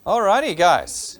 Alrighty, guys.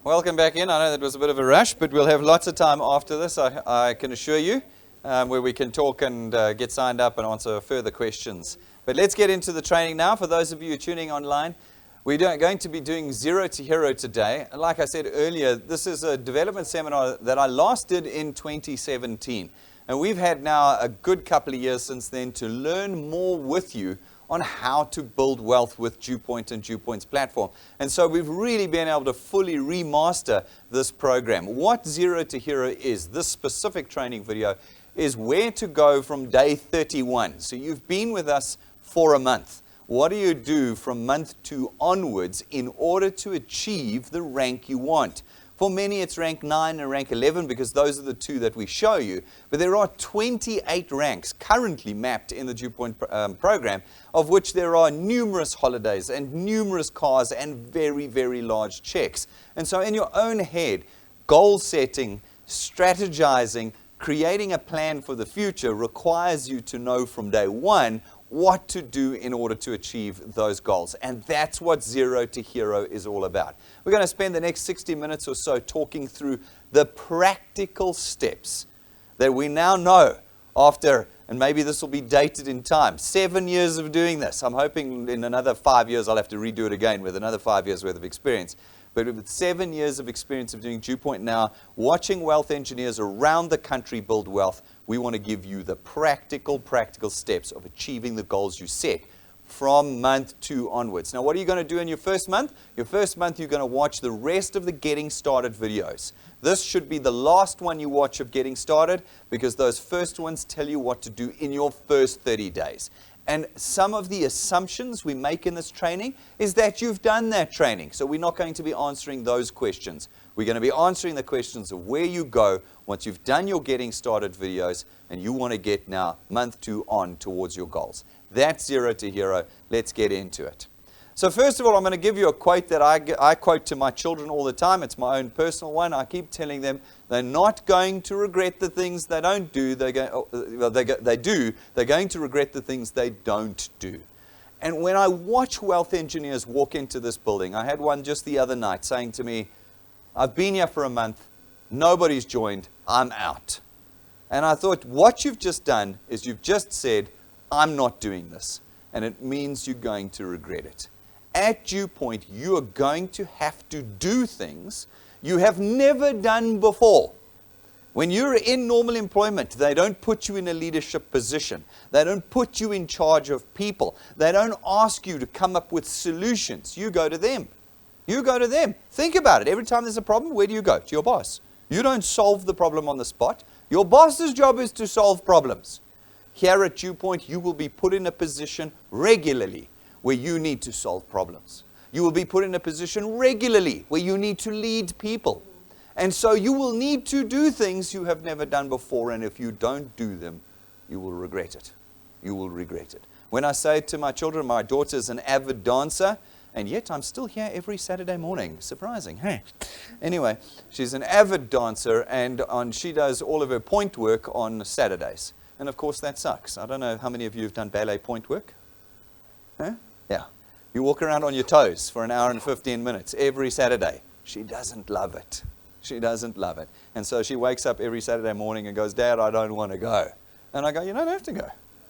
Welcome back in. I know that was a bit of a rush, but we'll have lots of time after this, I can assure you, where we can talk and get signed up and answer further questions. But let's get into the training now. For those of you tuning online, we're going to be doing Zero to Hero today. Like I said earlier, this is a development seminar that I last did in 2017. And we've had now a good couple of years since then to learn more with you on how to build wealth with DuePoint and DuePoint's platform. And so we've really been able to fully remaster this program. What Zero to Hero is, this specific training video, is where to go from day 31. So you've been with us for a month. What do you do from month 2 onwards in order to achieve the rank you want? For many, it's rank 9 and rank 11 because those are the two that we show you. But there are 28 ranks currently mapped in the DuePoint program, of which there are numerous holidays and numerous cars and very, very large checks. And so in your own head, goal setting, strategizing, creating a plan for the future requires you to know from day one what to do in order to achieve those goals. And that's what Zero to Hero is all about. We're going to spend the next 60 minutes or so talking through the practical steps that we now know after, and maybe this will be dated in time, 7 years of doing this. I'm hoping in another 5 years I'll have to redo it again with another 5 years worth of experience. But with 7 years of experience of doing DuePoint now, watching wealth engineers around the country build wealth, we want to give you the practical steps of achieving the goals you set from month 2 onwards. Now, what are you going to do in your first month? Your first month, you're going to watch the rest of the Getting Started videos. This should be the last one you watch of Getting Started because those first ones tell you what to do in your first 30 days. And some of the assumptions we make in this training is that you've done that training. So we're not going to be answering those questions. We're going to be answering the questions of where you go once you've done your Getting Started videos and you want to get now month 2 on towards your goals. That's Zero to Hero. Let's get into it. So first of all, I'm going to give you a quote that I quote to my children all the time. It's my own personal one. I keep telling them they're not going to regret the things they don't do. They do. They're going to regret the things they don't do. And when I watch wealth engineers walk into this building, I had one just the other night saying to me, I've been here for a month. Nobody's joined. I'm out. And I thought, what you've just done is you've just said, I'm not doing this. And it means you're going to regret it. At DuePoint, you are going to have to do things you have never done before. When you're in normal employment, they don't put you in a leadership position. They don't put you in charge of people. They don't ask you to come up with solutions. You go to them. You go to them. Think about it. Every time there's a problem, where do you go? To your boss. You don't solve the problem on the spot. Your boss's job is to solve problems. Here at DuePoint, you will be put in a position regularly where you need to solve problems. You will be put in a position regularly where you need to lead people. And so you will need to do things you have never done before, and if you don't do them, you will regret it. You will regret it. When I say to my children, my daughter's an avid dancer, and yet I'm still here every Saturday morning. Surprising, hey? Anyway, she's an avid dancer, and she does all of her point work on Saturdays. And of course, that sucks. I don't know how many of you have done ballet point work? Huh? Yeah. You walk around on your toes for an hour and 15 minutes every Saturday. She doesn't love it. She doesn't love it. And so she wakes up every Saturday morning and goes, Dad, I don't want to go. And I go, you don't have to go,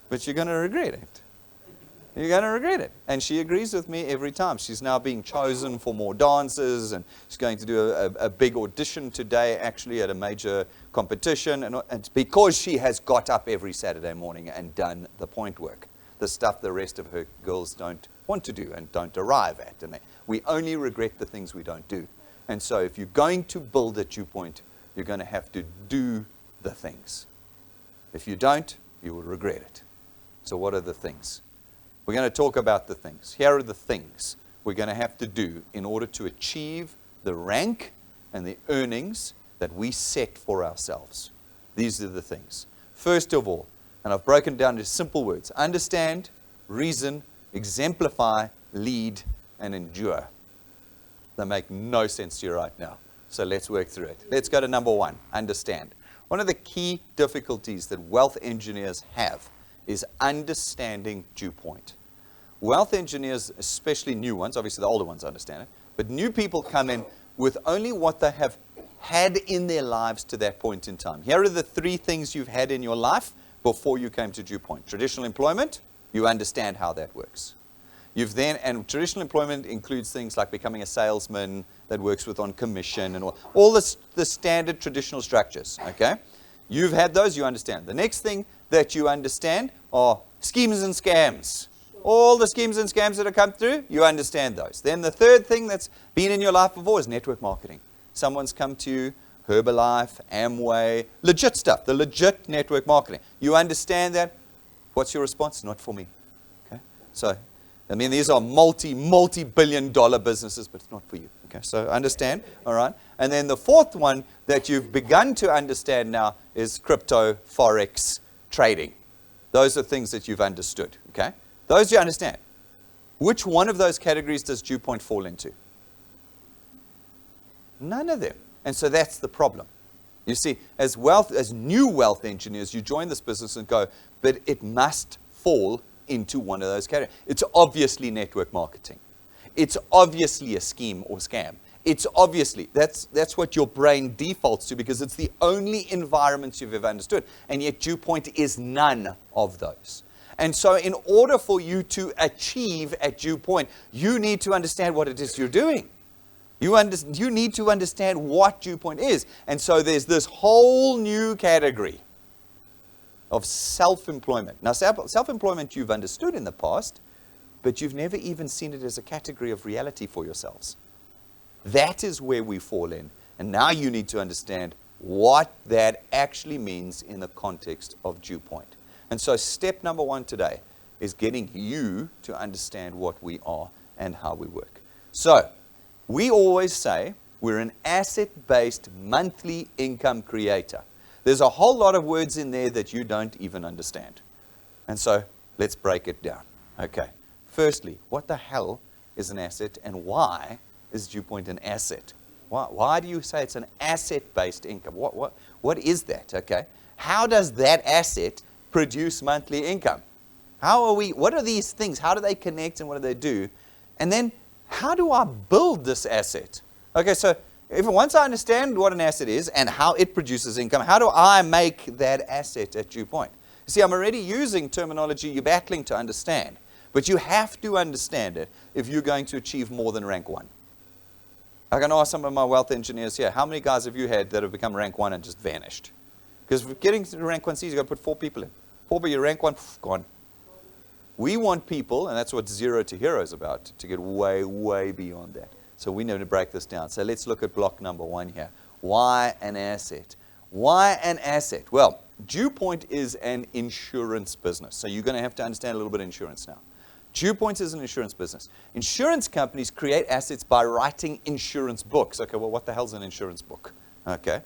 but you're going to regret it. You're going to regret it. And she agrees with me every time. She's now being chosen for more dances, and she's going to do a big audition today, actually, at a major competition. And it's because she has got up every Saturday morning and done the point work. The stuff the rest of her girls don't want to do and don't arrive at. And we only regret the things we don't do. And so if you're going to build at DuePoint, you're going to have to do the things. If you don't, you will regret it. So what are the things? We're going to talk about the things. Here are the things we're going to have to do in order to achieve the rank and the earnings that we set for ourselves. These are the things. First of all, and I've broken down into simple words: understand, reason, exemplify, lead, and endure. They make no sense to you right now. So let's work through it. Let's go to number 1, understand. One of the key difficulties that wealth engineers have is understanding DuePoint. Wealth engineers, especially new ones, obviously the older ones understand it, But new people come in with only what they have had in their lives to that point in time. Here are the 3 things you've had in your life before you came to DuePoint. Traditional employment, you understand how that works. And traditional employment includes things like becoming a salesman that works on commission and all the standard traditional structures, okay? You've had those, you understand. The next thing that you understand are schemes and scams. All the schemes and scams that have come through, you understand those. Then the third thing that's been in your life before is network marketing. Someone's come to you, Herbalife, Amway, legit stuff, the legit network marketing. You understand that. What's your response? Not for me. Okay? So, I mean, these are multi-billion dollar businesses, but it's not for you. Okay? So, understand. All right? And then the fourth one that you've begun to understand now is crypto, forex, trading. Those are things that you've understood. Okay? Those you understand. Which one of those categories does DuePoint fall into? None of them. And so that's the problem. You see, as new wealth engineers, you join this business and go, but it must fall into one of those categories. It's obviously network marketing. It's obviously a scheme or scam. It's obviously, that's what your brain defaults to because it's the only environments you've ever understood. And yet DuePoint is none of those. And so in order for you to achieve at DuePoint, you need to understand what it is you're doing. You need to understand what DuePoint is. And so there's this whole new category of self-employment. Now, self-employment you've understood in the past, but you've never even seen it as a category of reality for yourselves. That is where we fall in. And now you need to understand what that actually means in the context of DuePoint. And so step number 1 today is getting you to understand what we are and how we work. So, we always say we're an asset-based monthly income creator. There's a whole lot of words in there that you don't even understand. And so let's break it down. Okay. Firstly, what the hell is an asset and why is DuePoint an asset? Why do you say it's an asset-based income? What is that? Okay. How does that asset produce monthly income? What are these things? How do they connect and what do they do? And then how do I build this asset? Okay, so once I understand what an asset is and how it produces income, how do I make that asset at DuePoint? You see, I'm already using terminology you're battling to understand, but you have to understand it if you're going to achieve more than rank 1. I can ask some of my wealth engineers here, how many guys have you had that have become rank 1 and just vanished? Because getting to rank 1 sees, you've got to put 4 people in. 4 but you rank 1, gone. We want people, and that's what Zero to Hero is about, to get way, way beyond that. So we need to break this down. So let's look at block number 1 here. Why an asset? Why an asset? Well, DuePoint is an insurance business. So you're going to have to understand a little bit of insurance now. DuePoint is an insurance business. Insurance companies create assets by writing insurance books. Okay, well, what the hell's an insurance book? Okay.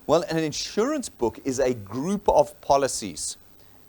Well, an insurance book is a group of policies.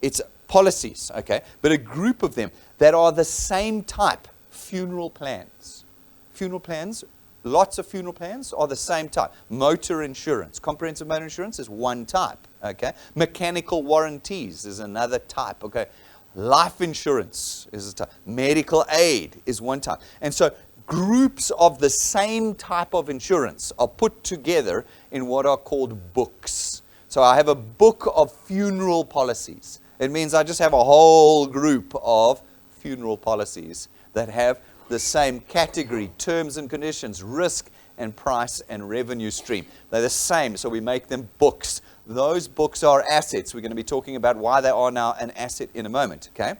It's policies, okay, but a group of them that are the same type. Funeral plans. Funeral plans, lots of funeral plans are the same type. Motor insurance, comprehensive motor insurance is one type, okay. Mechanical warranties is another type, okay. Life insurance is a type. Medical aid is one type. And so groups of the same type of insurance are put together in what are called books. So I have a book of funeral policies. It means I just have a whole group of funeral policies that have the same category, terms and conditions, risk and price and revenue stream. They're the same, so we make them books. Those books are assets. We're going to be talking about why they are now an asset in a moment, okay?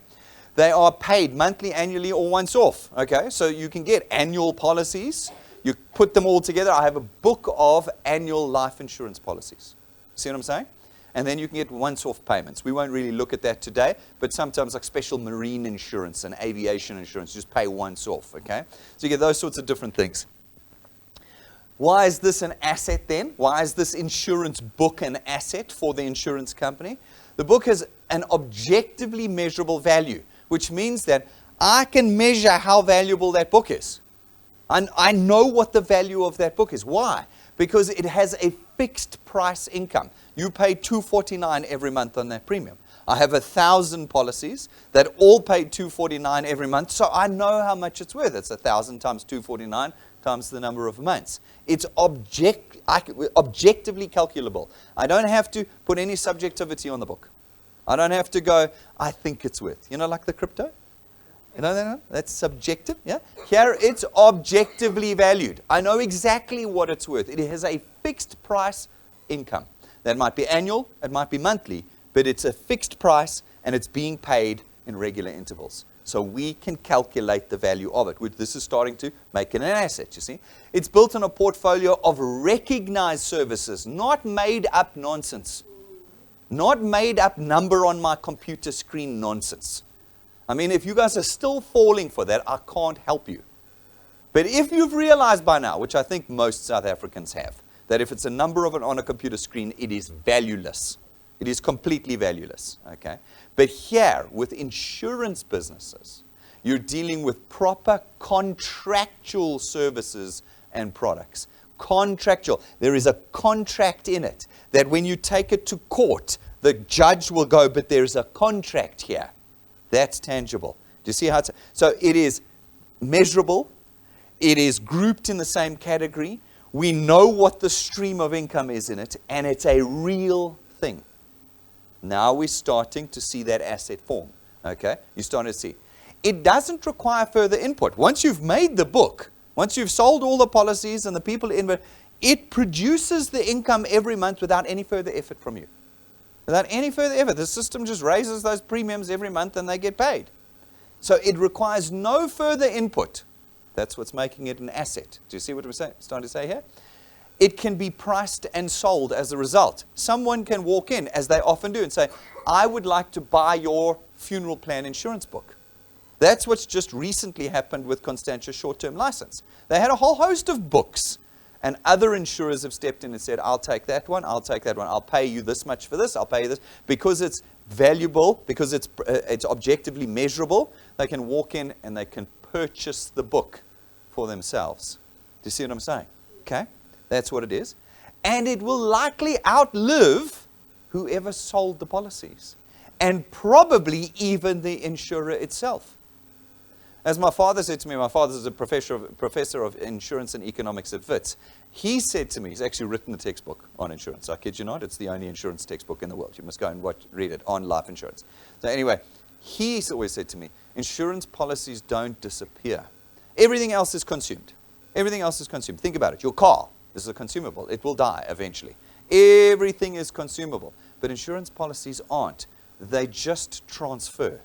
They are paid monthly, annually, or once off, okay? So you can get annual policies. You put them all together. I have a book of annual life insurance policies. See what I'm saying? And then you can get once-off payments. We won't really look at that today, but sometimes like special marine insurance and aviation insurance, you just pay once off, okay? So you get those sorts of different things. Why is this an asset then? Why is this insurance book an asset for the insurance company? The book has an objectively measurable value, which means that I can measure how valuable that book is. I know what the value of that book is. Why? Because it has a fixed price income. You pay $249 every month on that premium. I have 1,000 policies that all pay $249 every month, so I know how much it's worth. It's 1,000 times $249 times the number of months. It's objectively calculable. I don't have to put any subjectivity on the book. I don't have to go, I think it's worth. You know, like the crypto? You know that? That's subjective, yeah? Here, it's objectively valued. I know exactly what it's worth. It has a fixed price income. That might be annual, it might be monthly, but it's a fixed price and it's being paid in regular intervals. So we can calculate the value of it. This is starting to make it an asset, you see. It's built on a portfolio of recognized services, not made up nonsense. Not made up number on my computer screen nonsense. I mean, if you guys are still falling for that, I can't help you. But if you've realized by now, which I think most South Africans have, that if it's a number on a computer screen, it is valueless. It is completely valueless, okay? But here, with insurance businesses, you're dealing with proper contractual services and products. Contractual. There is a contract in it that when you take it to court, the judge will go, but there's a contract here. That's tangible. Do you see how it's... So it is measurable. It is grouped in the same category. We know what the stream of income is in it, and it's a real thing. Now we're starting to see that asset form. Okay? You're starting to see. It doesn't require further input. Once you've made the book, once you've sold all the policies and the people in it produces the income every month without any further effort from you. Without any further effort. The system just raises those premiums every month and they get paid. So it requires no further input. That's what's making it an asset. Do you see what we're starting to say here? It can be priced and sold as a result. Someone can walk in, as they often do, and say, I would like to buy your funeral plan insurance book. That's what's just recently happened with Constantia's short-term license. They had a whole host of books, and other insurers have stepped in and said, I'll take that one, I'll take that one, I'll pay you this much for this, I'll pay you this. Because it's valuable, because it's objectively measurable, they can walk in and they can purchase the book for themselves. Do you see what I'm saying? Okay? That's what it is. And it will likely outlive whoever sold the policies. And probably even the insurer itself. As my father said to me, my father's a professor of insurance and economics at Wits. He said to me, he's actually written a textbook on insurance. I kid you not, it's the only insurance textbook in the world. You must go and read it on life insurance. So anyway, he's always said to me, insurance policies don't disappear. Everything else is consumed. Everything else is consumed. Think about it. Your car, this is a consumable. It will die eventually. Everything is consumable. But insurance policies aren't. They just transfer.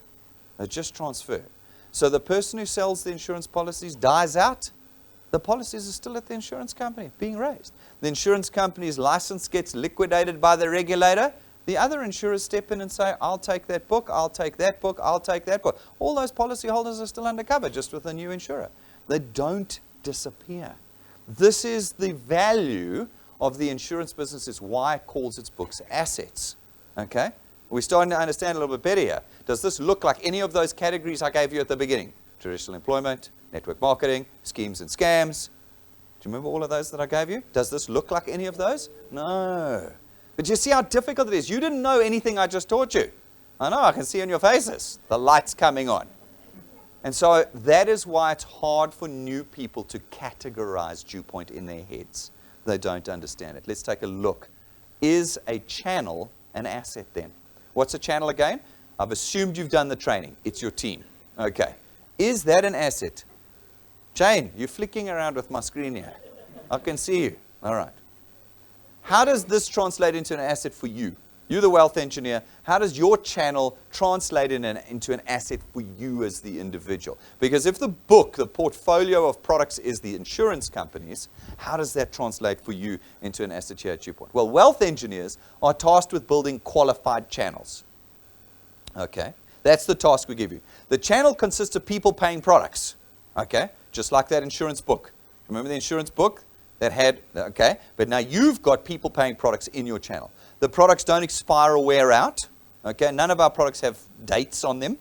They just transfer. So the person who sells the insurance policies dies out. The policies are still at the insurance company being raised. The insurance company's license gets liquidated by the regulator. The other insurers step in and say, I'll take that book, I'll take that book, I'll take that book. All those policyholders are still undercover, just with a new insurer. They don't disappear. This is the value of the insurance business, is why it calls its books assets. Okay? We're starting to understand a little bit better here. Does this look like any of those categories I gave you at the beginning? Traditional employment, network marketing, schemes and scams. Do you remember all of those that I gave you? Does this look like any of those? No. But you see how difficult it is. You didn't know anything I just taught you. I know, I can see on your faces. The light's coming on. And so that is why it's hard for new people to categorize DuePoint in their heads. They don't understand it. Let's take a look. Is a channel an asset then? What's a channel again? I've assumed you've done the training. It's your team. Okay. Is that an asset? Jane, you're flicking around with my screen here. I can see you. All right. How does this translate into an asset for you? You're the wealth engineer. How does your channel translate into an asset for you as the individual? Because if the book, the portfolio of products is the insurance companies, how does that translate for you into an asset here at DuePoint? Well, wealth engineers are tasked with building qualified channels. Okay? That's the task we give you. The channel consists of people paying products. Okay? Just like that insurance book. Remember the insurance book that had, okay? But now you've got people paying products in your channel. The products don't expire or wear out. Okay, none of our products have dates on them.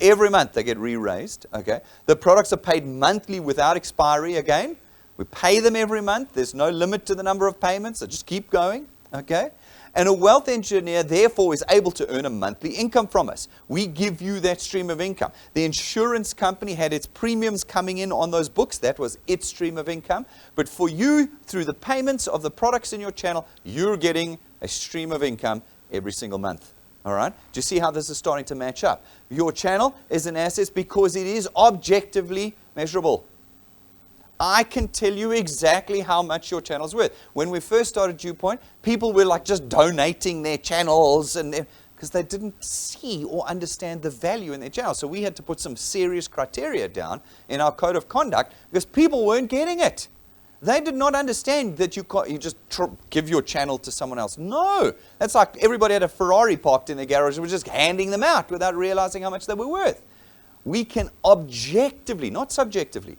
Every month they get re-raised. Okay, the products are paid monthly without expiry. Again, we pay them every month. There's no limit to the number of payments. They just keep going. Okay, And a wealth engineer, therefore, is able to earn a monthly income from us. We give you that stream of income. The insurance company had its premiums coming in on those books. That was its stream of income. But for you, through the payments of the products in your channel, you're getting a stream of income every single month. All right? Do you see how this is starting to match up? Your channel is an asset because it is objectively measurable. I can tell you exactly how much your channel's worth. When we first started DuePoint, people were like just donating their channels and because they didn't see or understand the value in their channel. So we had to put some serious criteria down in our code of conduct because people weren't getting it. They did not understand that you just give your channel to someone else. No, that's like everybody had a Ferrari parked in their garage and was just handing them out without realizing how much they were worth. We can objectively, not subjectively,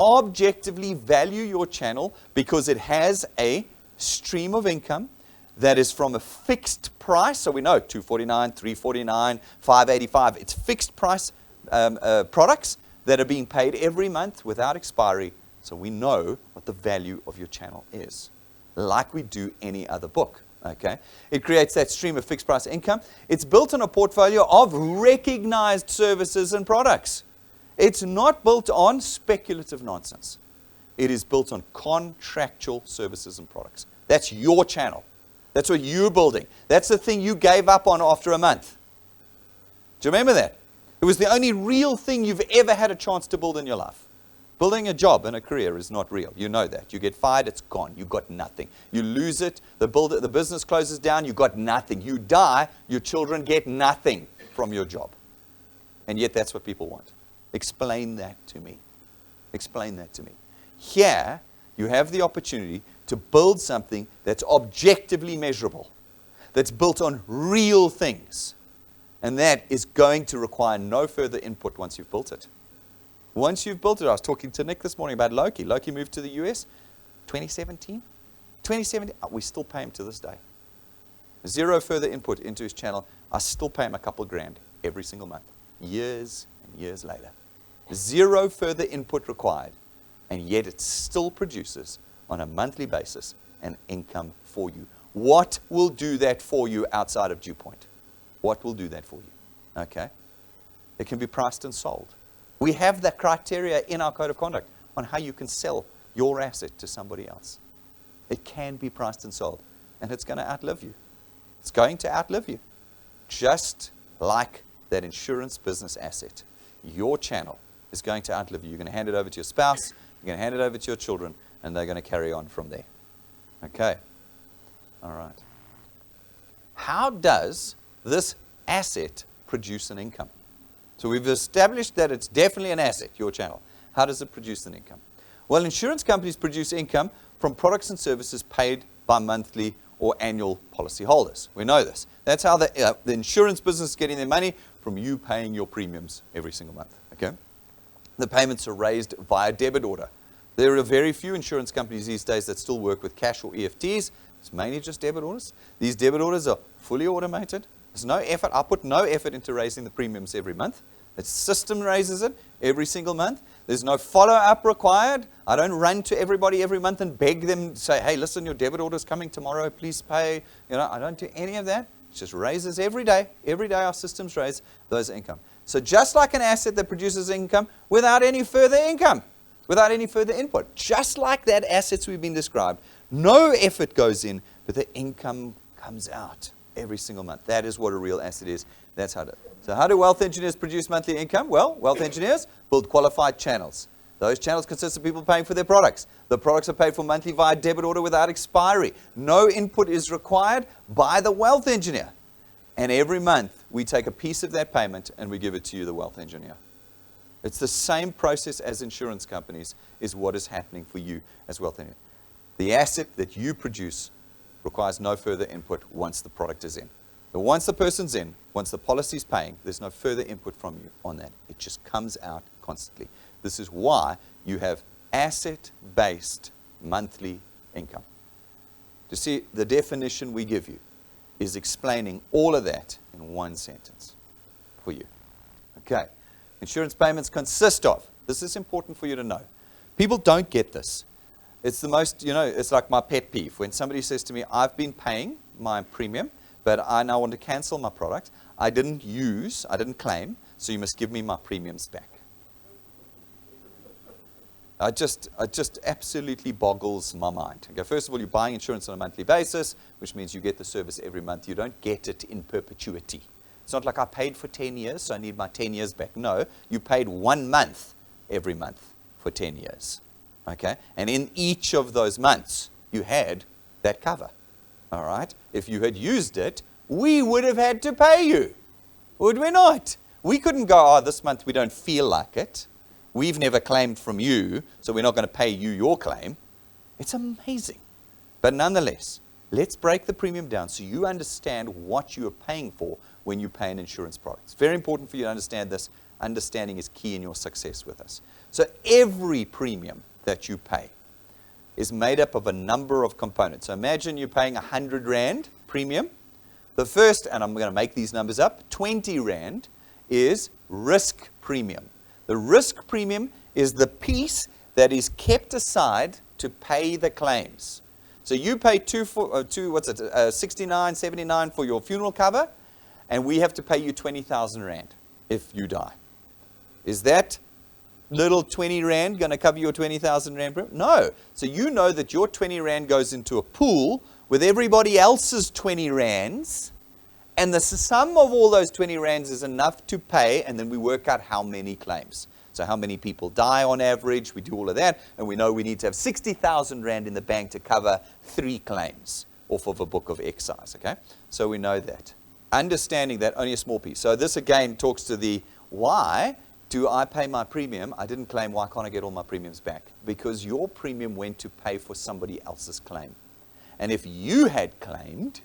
objectively value your channel because it has a stream of income that is from a fixed price. So we know $249, $349, $585. It's fixed price products that are being paid every month without expiry. So we know what the value of your channel is, like we do any other book. Okay? It creates that stream of fixed price income. It's built on a portfolio of recognized services and products. It's not built on speculative nonsense. It is built on contractual services and products. That's your channel. That's what you're building. That's the thing you gave up on after a month. Do you remember that? It was the only real thing you've ever had a chance to build in your life. Building a job and a career is not real. You know that. You get fired, it's gone. You got nothing. You lose it, the business closes down, you got nothing. You die, your children get nothing from your job. And yet that's what people want. Explain that to me. Explain that to me. Here, you have the opportunity to build something that's objectively measurable, that's built on real things. And that is going to require no further input once you've built it. Once you've built it, I was talking to Nick this morning about Loki. Loki moved to the US 2017. 2017, we still pay him to this day. Zero further input into his channel. I still pay him a couple grand every single month. Years and years later. Zero further input required. And yet it still produces on a monthly basis an income for you. What will do that for you outside of DuePoint? What will do that for you? Okay? It can be priced and sold. We have the criteria in our code of conduct on how you can sell your asset to somebody else. It can be priced and sold, and it's going to outlive you. It's going to outlive you. Just like that insurance business asset, your channel is going to outlive you. You're going to hand it over to your spouse, you're going to hand it over to your children, and they're going to carry on from there. Okay. All right. How does this asset produce an income? So we've established that it's definitely an asset, your channel. How does it produce an income? Well, insurance companies produce income from products and services paid by monthly or annual policy holders. We know this. That's how the insurance business is getting their money, from you paying your premiums every single month. Okay? The payments are raised via debit order. There are very few insurance companies these days that still work with cash or EFTs. It's mainly just debit orders. These debit orders are fully automated. There's no effort. I put no effort into raising the premiums every month. The system raises it every single month. There's no follow-up required. I don't run to everybody every month and beg them, say, hey, listen, your debit order's coming tomorrow, please pay. I don't do any of that. It just raises every day. Every day our systems raise those income. So just like an asset that produces income without any further income, without any further input, just like that assets we've been described, no effort goes in, but the income comes out every single month. That is what a real asset is. That's how to. So how do wealth engineers produce monthly income? Well, wealth engineers build qualified channels. Those channels consist of people paying for their products. The products are paid for monthly via debit order without expiry. No input is required by the wealth engineer. And every month, we take a piece of that payment and we give it to you, the wealth engineer. It's the same process as insurance companies is what is happening for you as wealth engineer. The asset that you produce requires no further input once the product is in. But once the person's in, once the policy's paying, there's no further input from you on that. It just comes out constantly. This is why you have asset-based monthly income. You see, the definition we give you is explaining all of that in one sentence for you. Okay. Insurance payments consist of, this is important for you to know. People don't get this. It's the most, it's like my pet peeve. When somebody says to me, I've been paying my premium, but I now want to cancel my product. I didn't claim, so you must give me my premiums back. It just absolutely boggles my mind. Okay, first of all, you're buying insurance on a monthly basis, which means you get the service every month. You don't get it in perpetuity. It's not like I paid for 10 years, so I need my 10 years back. No, you paid 1 month every month for 10 years. Okay, and in each of those months, you had that cover. All right, if you had used it, we would have had to pay you, would we not? We couldn't go, this month we don't feel like it. We've never claimed from you, so we're not going to pay you your claim. It's amazing. But nonetheless, let's break the premium down so you understand what you are paying for when you pay an insurance product. It's very important for you to understand this. Understanding is key in your success with us. So every premium that you pay is made up of a number of components. So imagine you're paying 100 Rand premium. The first, and I'm going to make these numbers up, 20 Rand is risk premium. The risk premium is the piece that is kept aside to pay the claims. So you pay 69, 79 for your funeral cover, and we have to pay you 20,000 Rand if you die. Is that little 20 Rand going to cover your 20,000 Rand premium? No. So you know that your 20 Rand goes into a pool with everybody else's 20 Rands, and the sum of all those 20 Rands is enough to pay, and then we work out how many claims. So how many people die on average, we do all of that, and we know we need to have 60,000 Rand in the bank to cover 3 claims off of a book of excise, okay? So we know that. Understanding that, only a small piece. So this again talks to the why do I pay my premium? I didn't claim, why can't I get all my premiums back? Because your premium went to pay for somebody else's claim. And if you had claimed,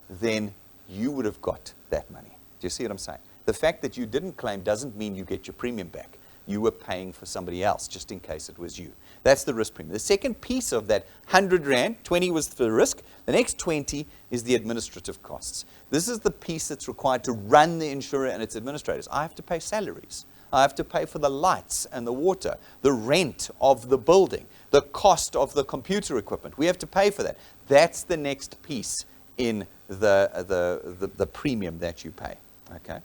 then you would have got that money. Do you see what I'm saying? The fact that you didn't claim doesn't mean you get your premium back. You were paying for somebody else, just in case it was you. That's the risk premium. The second piece of that 100 Rand, 20 was for the risk. The next 20 is the administrative costs. This is the piece that's required to run the insurer and its administrators. I have to pay salaries. I have to pay for the lights and the water, the rent of the building, the cost of the computer equipment. We have to pay for that. That's the next piece in the premium that you pay. Okay?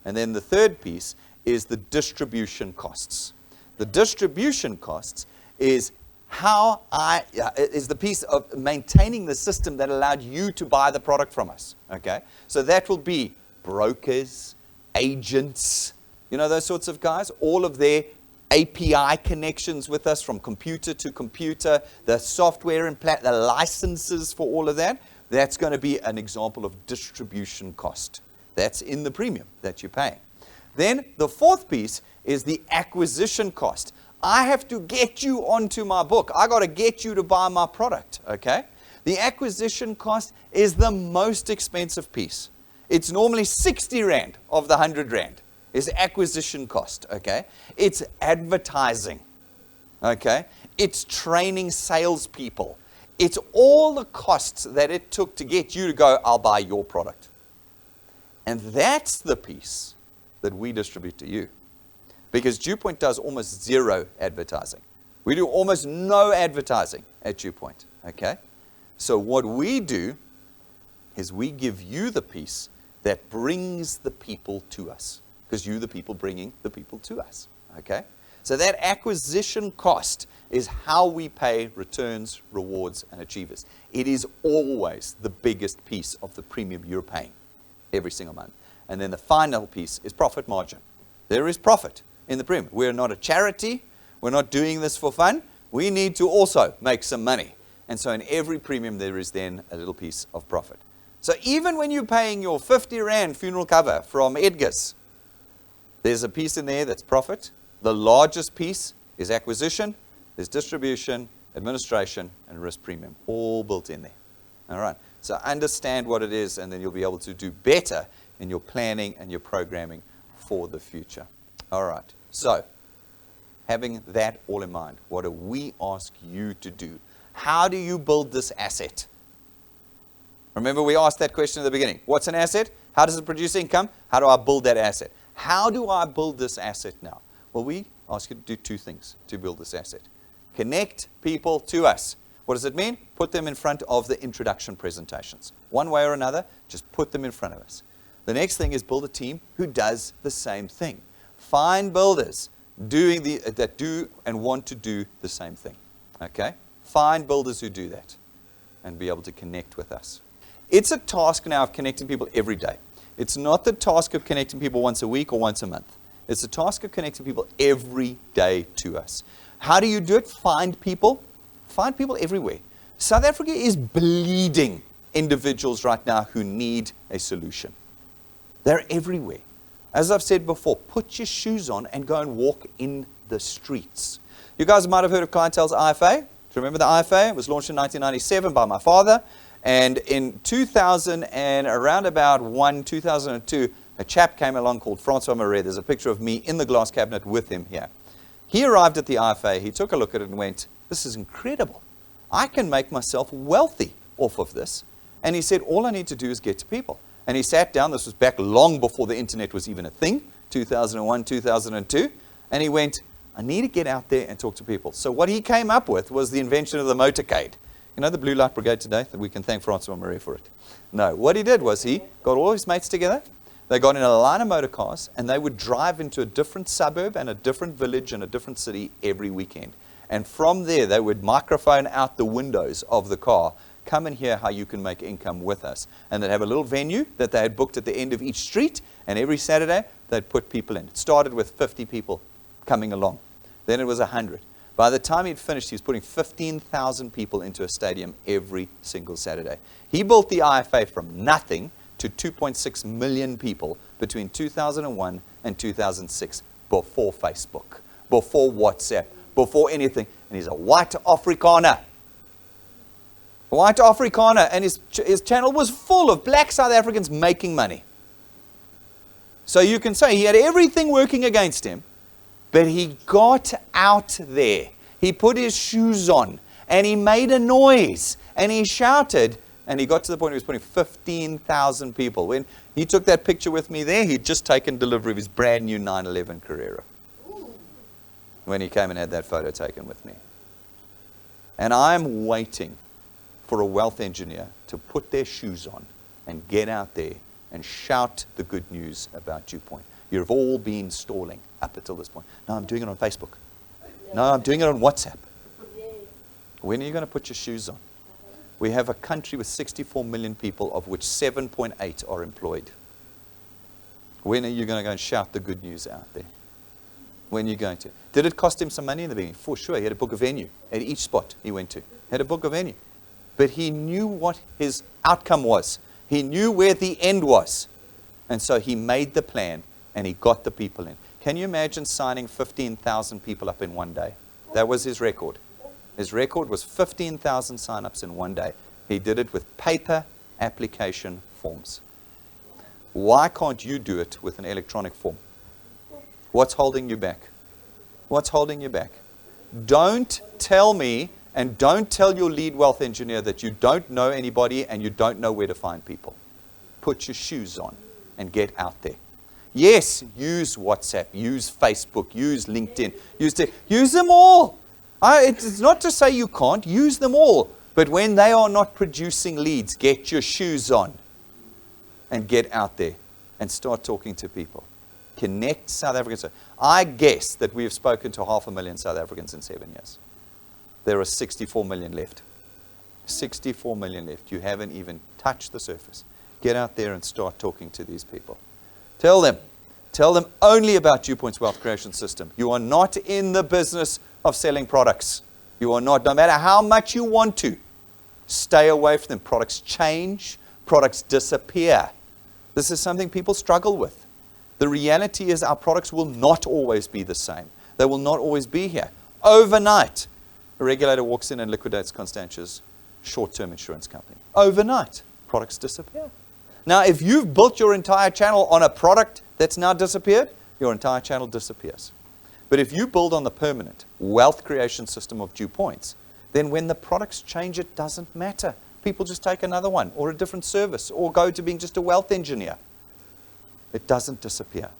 And then the third piece is the distribution costs. The distribution costs is is the piece of maintaining the system that allowed you to buy the product from us. Okay? So that will be brokers, agents, those sorts of guys, all of their API connections with us from computer to computer, the software and the licenses for all of that. That's going to be an example of distribution cost. That's in the premium that you pay. Then the fourth piece is the acquisition cost. I have to get you onto my book. I got to get you to buy my product, okay? The acquisition cost is the most expensive piece. It's normally 60 Rand of the 100 Rand is acquisition cost, okay? It's advertising, okay? It's training salespeople. It's all the costs that it took to get you to go, I'll buy your product. And that's the piece that we distribute to you. Because DuePoint does almost zero advertising. We do almost no advertising at DuePoint, okay? So what we do is we give you the piece that brings the people to us. Because you're the people bringing the people to us, okay? So that acquisition cost is how we pay returns, rewards, and achievers. It is always the biggest piece of the premium you're paying every single month. And then the final piece is profit margin. There is profit in the premium. We're not a charity. We're not doing this for fun. We need to also make some money. And so in every premium, there is then a little piece of profit. So even when you're paying your 50 Rand funeral cover from Edgar's, there's a piece in there that's profit. The largest piece is acquisition. There's distribution, administration, and risk premium, all built in there. All right. So understand what it is, and then you'll be able to do better in your planning and your programming for the future. All right. So having that all in mind, what do we ask you to do? How do you build this asset? Remember, we asked that question at the beginning. What's an asset? How does it produce income? How do I build that asset? How do I build this asset now? Well, we ask you to do two things to build this asset. Connect people to us. What does it mean? Put them in front of the introduction presentations. One way or another, just put them in front of us. The next thing is build a team who does the same thing. Find builders that do and want to do the same thing. Okay? Find builders who do that and be able to connect with us. It's a task now of connecting people every day. It's not the task of connecting people once a week or once a month. It's the task of connecting people every day to us. How do you do it? Find people. Find people everywhere. South Africa is bleeding individuals right now who need a solution. They're everywhere. As I've said before, put your shoes on and go and walk in the streets. You guys might have heard of Clientele's IFA. Do you remember the IFA? It was launched in 1997 by my father. And in 2000 and around about 2002, a chap came along called Francois Marais. There's a picture of me in the glass cabinet with him here. He arrived at the IFA. He took a look at it and went, this is incredible. I can make myself wealthy off of this. And he said, all I need to do is get to people. And he sat down. This was back long before the internet was even a thing, 2001, 2002. And he went, I need to get out there and talk to people. So what he came up with was the invention of the motorcade. You know the Blue Light Brigade today? That we can thank Francois Marais for it. No, what he did was he got all his mates together. They got in a line of motor cars, and they would drive into a different suburb and a different village and a different city every weekend. And from there, they would microphone out the windows of the car, come and hear how you can make income with us. And they'd have a little venue that they had booked at the end of each street, and every Saturday, they'd put people in. It started with 50 people coming along. Then it was 100. By the time he'd finished, he was putting 15,000 people into a stadium every single Saturday. He built the IFA from nothing to 2.6 million people between 2001 and 2006, before Facebook, before WhatsApp, before anything. And he's a white Afrikaner. White Afrikaner. And his channel was full of black South Africans making money. So you can say he had everything working against him, but he got out there. He put his shoes on, and he made a noise, and he shouted, and he got to the point where he was putting 15,000 people. When he took that picture with me there, he'd just taken delivery of his brand new 911 Carrera. When he came and had that photo taken with me. And I'm waiting for a wealth engineer to put their shoes on and get out there and shout the good news about DuePoint. You've all been stalling up until this point. No, I'm doing it on Facebook. No, I'm doing it on WhatsApp. When are you going to put your shoes on? We have a country with 64 million people, of which 7.8 are employed. When are you going to go and shout the good news out there? When are you going to? Did it cost him some money in the beginning? For sure. He had to book a venue at each spot he went to. He had to book a venue. But he knew what his outcome was. He knew where the end was. And so he made the plan, and he got the people in. Can you imagine signing 15,000 people up in one day? That was his record. His record was 15,000 sign-ups in one day. He did it with paper application forms. Why can't you do it with an electronic form? What's holding you back? What's holding you back? Don't tell me, and don't tell your lead wealth engineer that you don't know anybody and you don't know where to find people. Put your shoes on and get out there. Yes, use WhatsApp, use Facebook, use LinkedIn, use them all. It's not to say you can't, use them all. But when they are not producing leads, get your shoes on and get out there and start talking to people. Connect South Africans. I guess that we have spoken to 500,000 South Africans in 7 years. There are 64 million left. 64 million left. You haven't even touched the surface. Get out there and start talking to these people. Tell them only about DuePoint's wealth creation system. You are not in the business of selling products. You are not, no matter how much you want to. Stay away from them. Products change. Products disappear. This is something people struggle with. The reality is our products will not always be the same. They will not always be here. Overnight, a regulator walks in and liquidates Constantia's short-term insurance company. Overnight, products disappear. Now, if you've built your entire channel on a product that's now disappeared, your entire channel disappears. But if you build on the permanent wealth creation system of DuePoints, then when the products change, it doesn't matter. People just take another one or a different service or go to being just a wealth engineer. It doesn't disappear.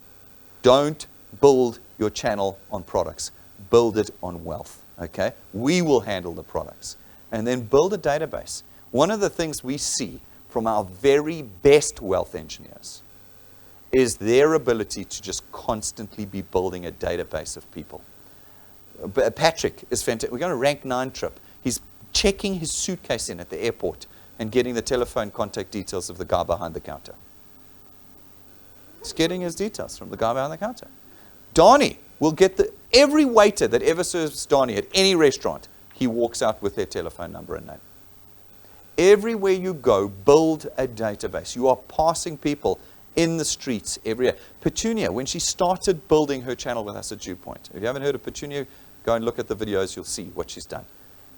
Don't build your channel on products. Build it on wealth. Okay? We will handle the products. and then build a database. One of the things we see from our very best wealth engineers is their ability to just constantly be building a database of people. Patrick is fantastic. We're going to rank 9 trip. He's checking his suitcase in at the airport and getting the telephone contact details of the guy behind the counter. He's getting his details from the guy behind the counter. Donnie will get every waiter that ever serves Donnie at any restaurant, he walks out with their telephone number and name. Everywhere you go, build a database. You are passing people in the streets every day. Petunia, when she started building her channel with us at DuePoint, if you haven't heard of Petunia, go and look at the videos, you'll see what she's done.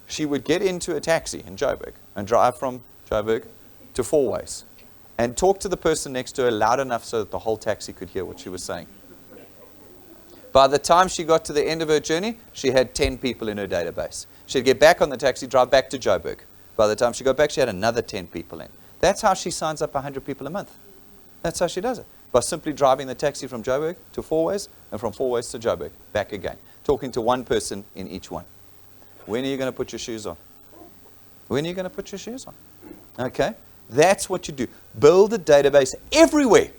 She would get into a taxi in Joburg and drive from Joburg to Four Ways and talk to the person next to her loud enough so that the whole taxi could hear what she was saying. By the time she got to the end of her journey, she had 10 people in her database. She'd get back on the taxi, drive back to Joburg. By the time she got back, she had another 10 people in. That's how she signs up 100 people a month. That's how she does it. By simply driving the taxi from Joburg to Four Ways and from Four Ways to Joburg, back again. Talking to one person in each one. When are you going to put your shoes on? When are you going to put your shoes on? Okay? That's what you do. Build a database everywhere.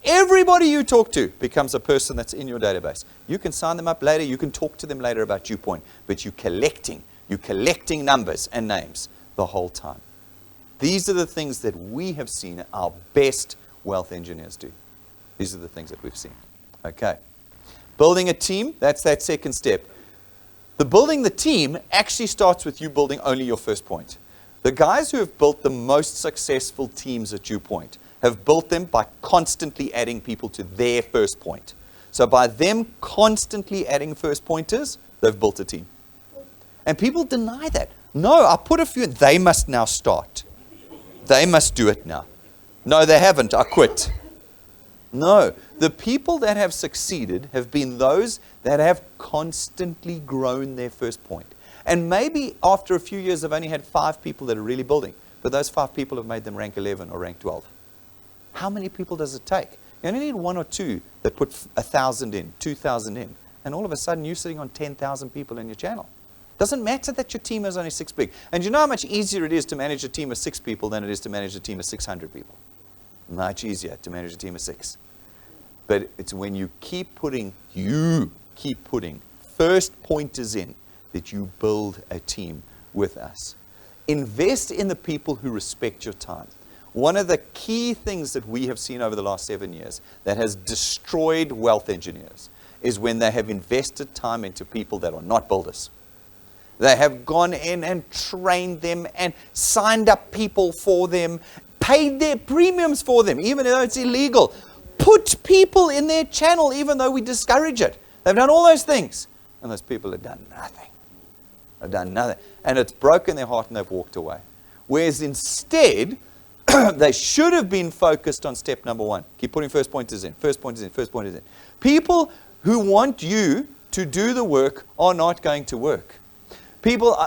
Everybody you talk to becomes a person that's in your database. You can sign them up later. You can talk to them later about DuePoint. But you're collecting numbers and names the whole time. These are the things that we have seen our best wealth engineers do. These are the things that we've seen. Okay. Building a team, that's that second step. Building the team actually starts with you building only your first point. The guys who have built the most successful teams at DuePoint have built them by constantly adding people to their first point. So by them constantly adding first pointers, they've built a team. And people deny that. No, I put a few in. They must now start. They must do it now. No, they haven't. I quit. No, the people that have succeeded have been those that have constantly grown their first point. And maybe after a few years, they've only had 5 people that are really building. But those 5 people have made them rank 11 or rank 12. How many people does it take? You only need 1 or 2 that put 1,000 in, 2,000 in. And all of a sudden, you're sitting on 10,000 people in your channel. Doesn't matter that your team is only 6 big. And you know how much easier it is to manage a team of 6 people than it is to manage a team of 600 people? Much easier to manage a team of 6. But it's when you keep putting first pointers in that you build a team with us. Invest in the people who respect your time. One of the key things that we have seen over the last 7 years that has destroyed wealth engineers is when they have invested time into people that are not builders. They have gone in and trained them and signed up people for them, paid their premiums for them, even though it's illegal. Put people in their channel, even though we discourage it. They've done all those things. And those people have done nothing. They've done nothing. And it's broken their heart and they've walked away. Whereas instead, they should have been focused on step number 1. Keep putting first pointers in, first pointers in, first pointers in. People who want you to do the work are not going to work. People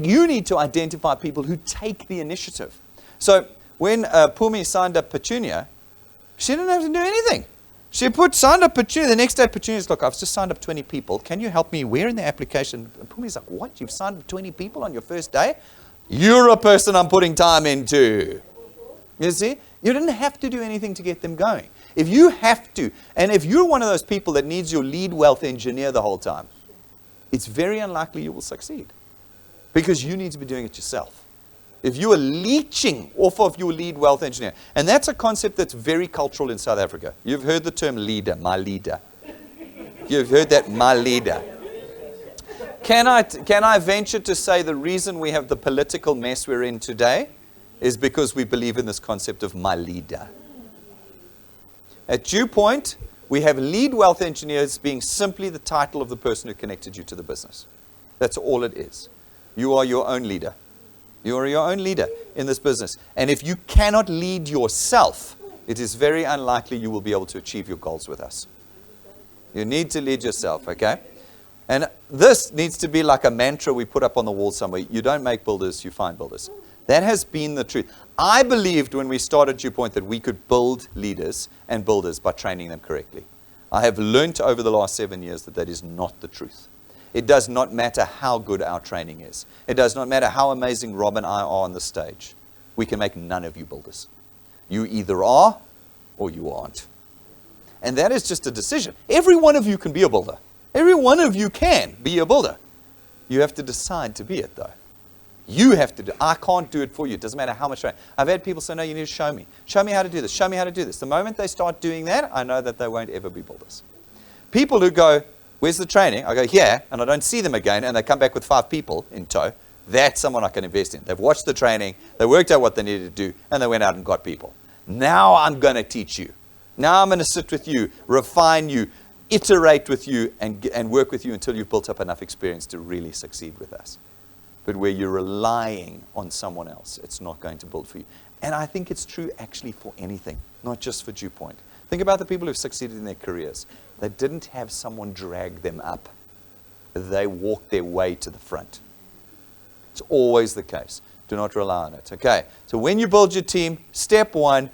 you need to identify people who take the initiative. So when Pumi signed up Petunia, she didn't have to do anything. She signed up Petunia. The next day, Petunia's, look, I've just signed up 20 people. Can you help me? Where in the application? And Pumi's like, what? You've signed up 20 people on your first day? You're a person I'm putting time into. You see? You didn't have to do anything to get them going. If you have to, and if you're one of those people that needs your lead wealth engineer the whole time, it's very unlikely you will succeed. Because you need to be doing it yourself. If you are leeching off of your lead wealth engineer, and that's a concept that's very cultural in South Africa. You've heard the term leader, my leader. You've heard that, my leader. Can I venture to say the reason we have the political mess we're in today is because we believe in this concept of my leader. At DuePoint, we have lead wealth engineers being simply the title of the person who connected you to the business. That's all it is. You are your own leader. You are your own leader in this business. And if you cannot lead yourself, it is very unlikely you will be able to achieve your goals with us. You need to lead yourself, okay? And this needs to be like a mantra we put up on the wall somewhere. You don't make builders, you find builders. That has been the truth. I believed when we started DuePoint that we could build leaders and builders by training them correctly. I have learned over the last 7 years that that is not the truth. It does not matter how good our training is. It does not matter how amazing Rob and I are on the stage. We can make none of you builders. You either are or you aren't. And that is just a decision. Every one of you can be a builder. Every one of you can be a builder. You have to decide to be it, though. You have to do it. I can't do it for you. It doesn't matter how much training. I've had people say, no, you need to show me. Show me how to do this. Show me how to do this. The moment they start doing that, I know that they won't ever be builders. People who go, where's the training? I go, here, and I don't see them again, and they come back with 5 people in tow. That's someone I can invest in. They've watched the training, they worked out what they needed to do, and they went out and got people. Now I'm going to teach you. Now I'm going to sit with you, refine you, iterate with you, and work with you until you've built up enough experience to really succeed with us. But where you're relying on someone else, it's not going to build for you. And I think it's true actually for anything, not just for DuePoint. Think about the people who've succeeded in their careers. They didn't have someone drag them up. They walked their way to the front. It's always the case. Do not rely on it. Okay, so when you build your team, step 1,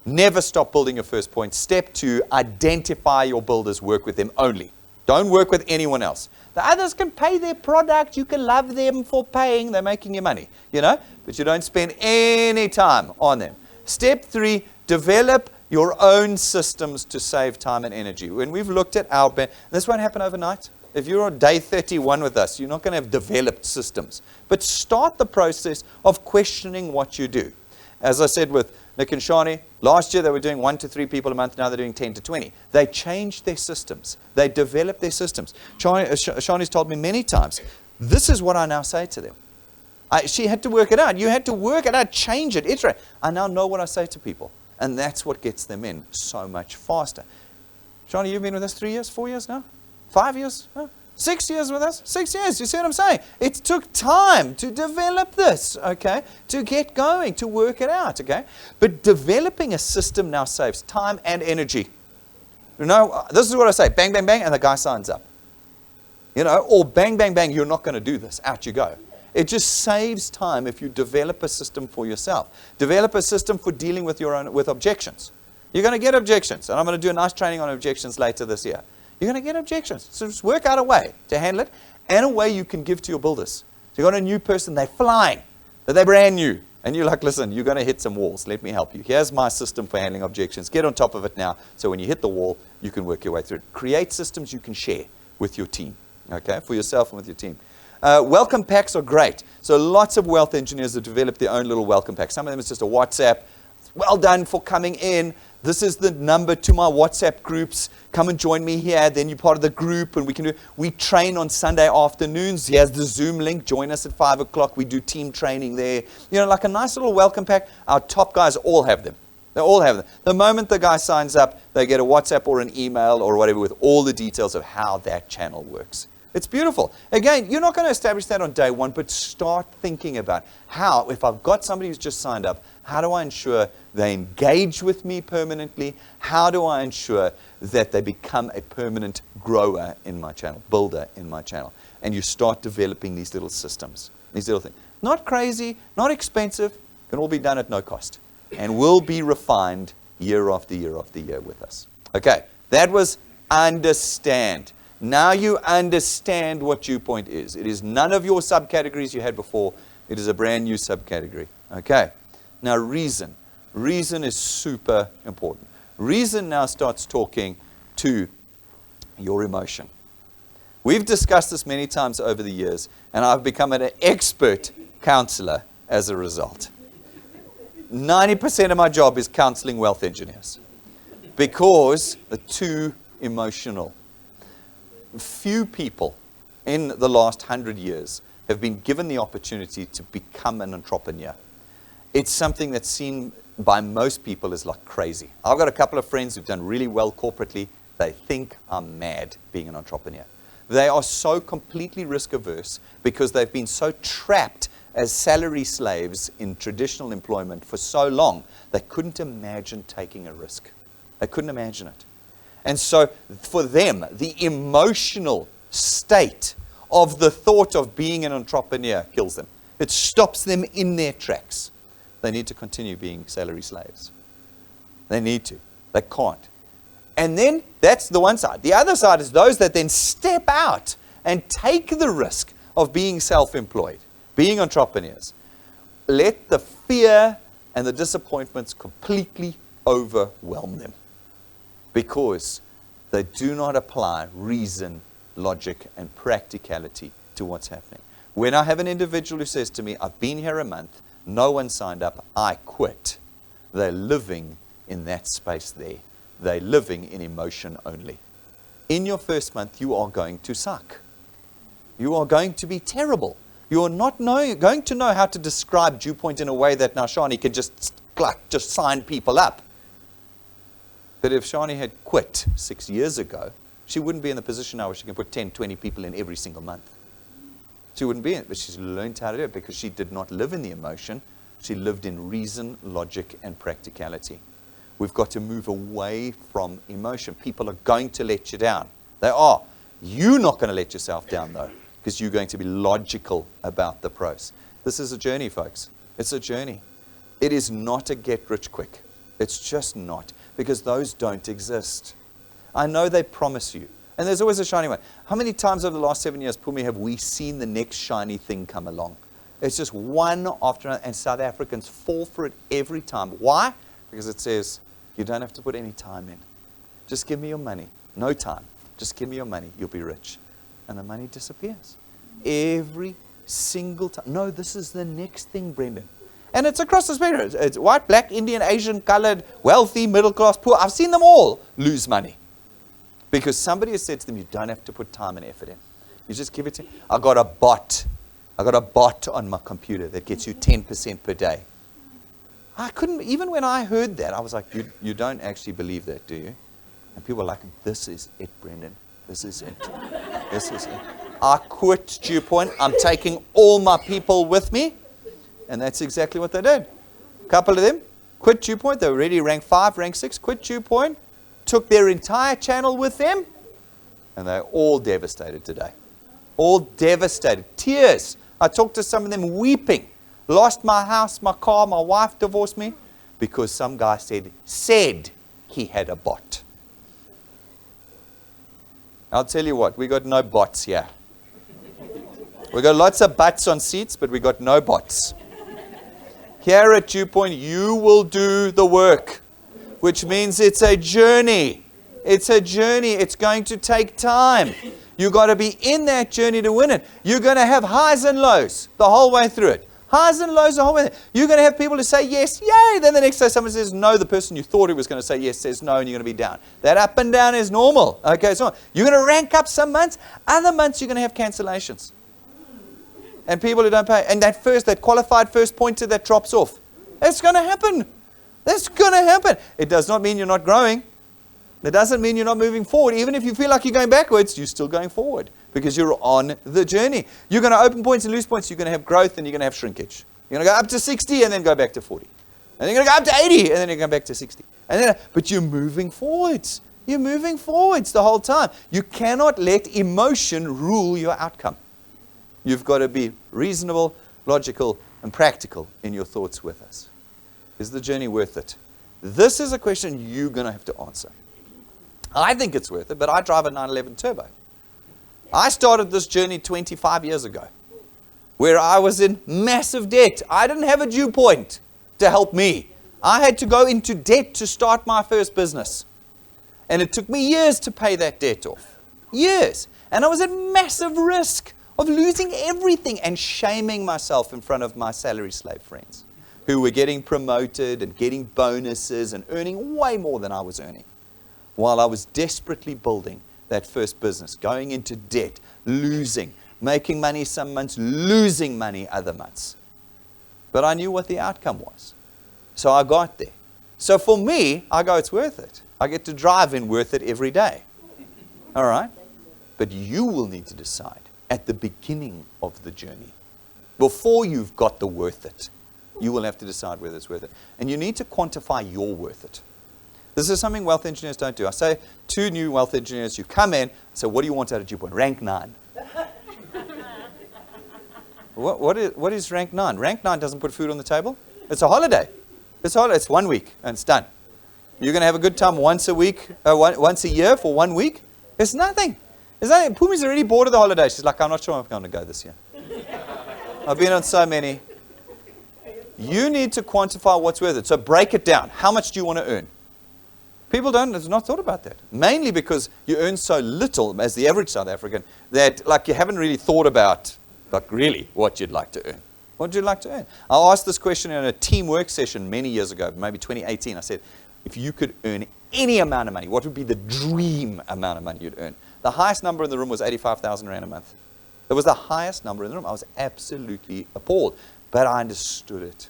never stop building your first point. Step 2, identify your builders, work with them only. Don't work with anyone else. The others can pay their product. You can love them for paying. They're making you money, but you don't spend any time on them. Step 3, develop your own systems to save time and energy. When we've looked at our this won't happen overnight. If you're on day 31 with us, you're not going to have developed systems. But start the process of questioning what you do. As I said with Nick and Shani, last year they were doing 1 to 3 people a month. Now they're doing 10 to 20. They changed their systems. They developed their systems. Shani's told me many times, this is what I now say to them. She had to work it out. You had to work it out, change it, iterate. I now know what I say to people. And that's what gets them in so much faster. Shani, you've been with us 3 years, 4 years now? 5 years? No? 6 years with us? 6 years. You see what I'm saying? It took time to develop this, okay? To get going, to work it out, okay? But developing a system now saves time and energy. This is what I say. Bang, bang, bang, and the guy signs up. Or bang, bang, bang, you're not going to do this. Out you go. It just saves time if you develop a system for yourself. Develop a system for dealing with with objections. You're going to get objections, and I'm going to do a nice training on objections later this year. You're going to get objections. So just work out a way to handle it and a way you can give to your builders. So you've got a new person, they're flying, but they're brand new. And you're like, listen, you're going to hit some walls. Let me help you. Here's my system for handling objections. Get on top of it now. So when you hit the wall, you can work your way through it. Create systems you can share with your team, okay, for yourself and with your team. Welcome packs are great. So lots of wealth engineers have developed their own little welcome pack. Some of them is just a WhatsApp. Well done for coming in. This is the number to my WhatsApp groups. Come and join me here. Then you're part of the group, and we train on Sunday afternoons. Here's the Zoom link. Join us at 5 o'clock. We do team training there. Like a nice little welcome pack. Our top guys all have them. They all have them. The moment the guy signs up, they get a WhatsApp or an email or whatever with all the details of how that channel works. It's beautiful. Again, you're not going to establish that on day 1, but start thinking about how, if I've got somebody who's just signed up, how do I ensure they engage with me permanently? How do I ensure that they become a permanent grower in my channel, builder in my channel? And you start developing these little systems, these little things. Not crazy, not expensive, can all be done at no cost. And will be refined year after year after year with us. Okay, that was understand. Now you understand what DuePoint is. It is none of your subcategories you had before. It is a brand new subcategory. Okay. Now reason. Reason is super important. Reason now starts talking to your emotion. We've discussed this many times over the years, and I've become an expert counselor as a result. 90% of my job is counseling wealth engineers because they're too emotional. Few people in the last 100 years have been given the opportunity to become an entrepreneur. It's something that's seen by most people as like crazy. I've got a couple of friends who've done really well corporately. They think I'm mad being an entrepreneur. They are so completely risk averse because they've been so trapped as salary slaves in traditional employment for so long, they couldn't imagine taking a risk. They couldn't imagine it. And so for them, the emotional state of the thought of being an entrepreneur kills them. It stops them in their tracks. They need to continue being salary slaves. They need to. They can't. And then that's the one side. The other side is those that then step out and take the risk of being self-employed, being entrepreneurs. Let the fear and the disappointments completely overwhelm them because they do not apply reason, logic, and practicality to what's happening. When I have an individual who says to me, I've been here a month, no one signed up, I quit, they're living in that space there. They're living in emotion only. In your first month, you are going to suck. You are going to be terrible. You are not going to know how to describe DuePoint in a way that now Shani can just sign people up. But if Shani had quit 6 years ago, she wouldn't be in the position now where she can put 10, 20 people in every single month. She wouldn't be in it, but she's learned how to do it because she did not live in the emotion. She lived in reason, logic, and practicality. We've got to move away from emotion. People are going to let you down. They are. You're not going to let yourself down, though, because you're going to be logical about the process. This is a journey, folks. It's a journey. It is not a get-rich-quick. It's just not, because those don't exist. I know they promise you. And there's always a shiny one. How many times over the last 7 years, Pumi, have we seen the next shiny thing come along? It's just one after another, and South Africans fall for it every time. Why? Because it says, you don't have to put any time in. Just give me your money. No time. Just give me your money. You'll be rich. And the money disappears. Every single time. No, this is the next thing, Brendan. And it's across the spectrum. It's white, black, Indian, Asian, colored, wealthy, middle class, poor. I've seen them all lose money. Because somebody has said to them, you don't have to put time and effort in. You just give it to, I got a bot. I got a bot on my computer that gets you 10% per day. I couldn't, even when I heard that, I was like, you don't actually believe that, do you? And people were like, this is it, Brendan. This is it. This is it. I quit DuePoint. I'm taking all my people with me. And that's exactly what they did. A couple of them quit DuePoint. They were already ranked 5, ranked 6, quit DuePoint, took their entire channel with them, and they're all devastated today. All devastated. Tears. I talked to some of them weeping. Lost my house, my car, my wife divorced me because some guy said he had a bot. I'll tell you what, we got no bots here. We got lots of butts on seats, but we got no bots. Here at DuePoint, you will do the work, which means it's a journey. It's a journey. It's going to take time. You've got to be in that journey to win it. You're going to have highs and lows the whole way through it. Highs and lows the whole way through. You're going to have people who say yes, yay. Then the next day someone says no. The person you thought who was going to say yes says no, and you're going to be down. That up and down is normal. Okay, so you're going to rank up some months. Other months you're going to have cancellations. And people who don't pay. And that qualified first pointer that drops off. It's going to happen. That's going to happen. It does not mean you're not growing. It doesn't mean you're not moving forward. Even if you feel like you're going backwards, you're still going forward because you're on the journey. You're going to open points and lose points. You're going to have growth and you're going to have shrinkage. You're going to go up to 60 and then go back to 40. And then you're going to go up to 80 and then you're going back to 60. But you're moving forwards. You're moving forwards the whole time. You cannot let emotion rule your outcome. You've got to be reasonable, logical, and practical in your thoughts with us. Is the journey worth it? This is a question you're going to have to answer. I think it's worth it, but I drive a 911 Turbo. I started this journey 25 years ago, where I was in massive debt. I didn't have a DuePoint to help me. I had to go into debt to start my first business. And it took me years to pay that debt off. Years. And I was at massive risk of losing everything and shaming myself in front of my salary slave friends who were getting promoted and getting bonuses and earning way more than I was earning, while I was desperately building that first business, going into debt, losing, making money some months, losing money other months. But I knew what the outcome was. So I got there. So for me, I go, it's worth it. I get to drive in worth it every day. All right? But you will need to decide at the beginning of the journey, before you've got the worth it, you will have to decide whether it's worth it. And you need to quantify your worth it. This is something wealth engineers don't do. I say to new wealth engineers, you come in, I say, what do you want out of DuePoint? Rank 9. What is rank 9? Rank 9 doesn't put food on the table. It's a holiday. It's 1 week and it's done. You're going to have a good time once a week, once a year for 1 week. It's nothing. Pumi's already bored of the holiday. She's like, I'm not sure I'm going to go this year. I've been on so many. You need to quantify what's worth it. So break it down. How much do you want to earn? People have not thought about that. Mainly because you earn so little as the average South African that like you haven't really thought about like really what you'd like to earn. What would you like to earn? I asked this question in a teamwork session many years ago, maybe 2018. I said, if you could earn any amount of money, what would be the dream amount of money you'd earn? The highest number in the room was 85,000 Rand a month. It was the highest number in the room. I was absolutely appalled, but I understood it.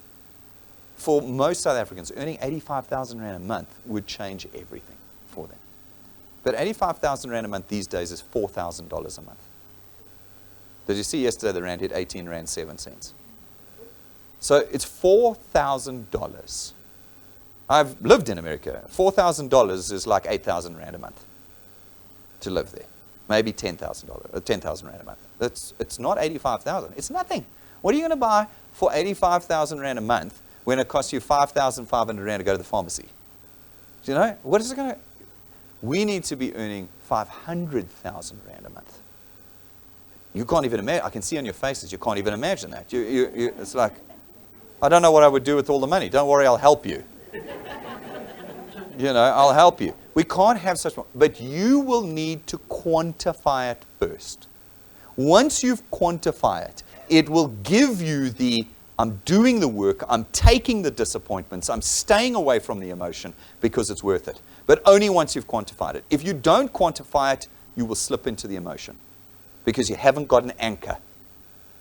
For most South Africans, earning 85,000 Rand a month would change everything for them. But 85,000 Rand a month these days is $4,000 a month. Did you see yesterday the Rand hit 18 Rand 7 cents? So it's $4,000. I've lived in America. $4,000 is like 8,000 Rand a month to live there. Maybe $10,000, 10,000 Rand a month. It's not 85,000. It's nothing. What are you going to buy for 85,000 Rand a month when it costs you 5,500 Rand to go to the pharmacy? Do you know? What is it going to? We need to be earning 500,000 Rand a month. You can't even imagine. I can see on your faces you can't even imagine that. It's like, I don't know what I would do with all the money. Don't worry, I'll help you. I'll help you. We can't have such money. But you will need to quantify it first. Once you've quantified it, it will give you I'm doing the work, I'm taking the disappointments, I'm staying away from the emotion because it's worth it. But only once you've quantified it. If you don't quantify it, you will slip into the emotion because you haven't got an anchor.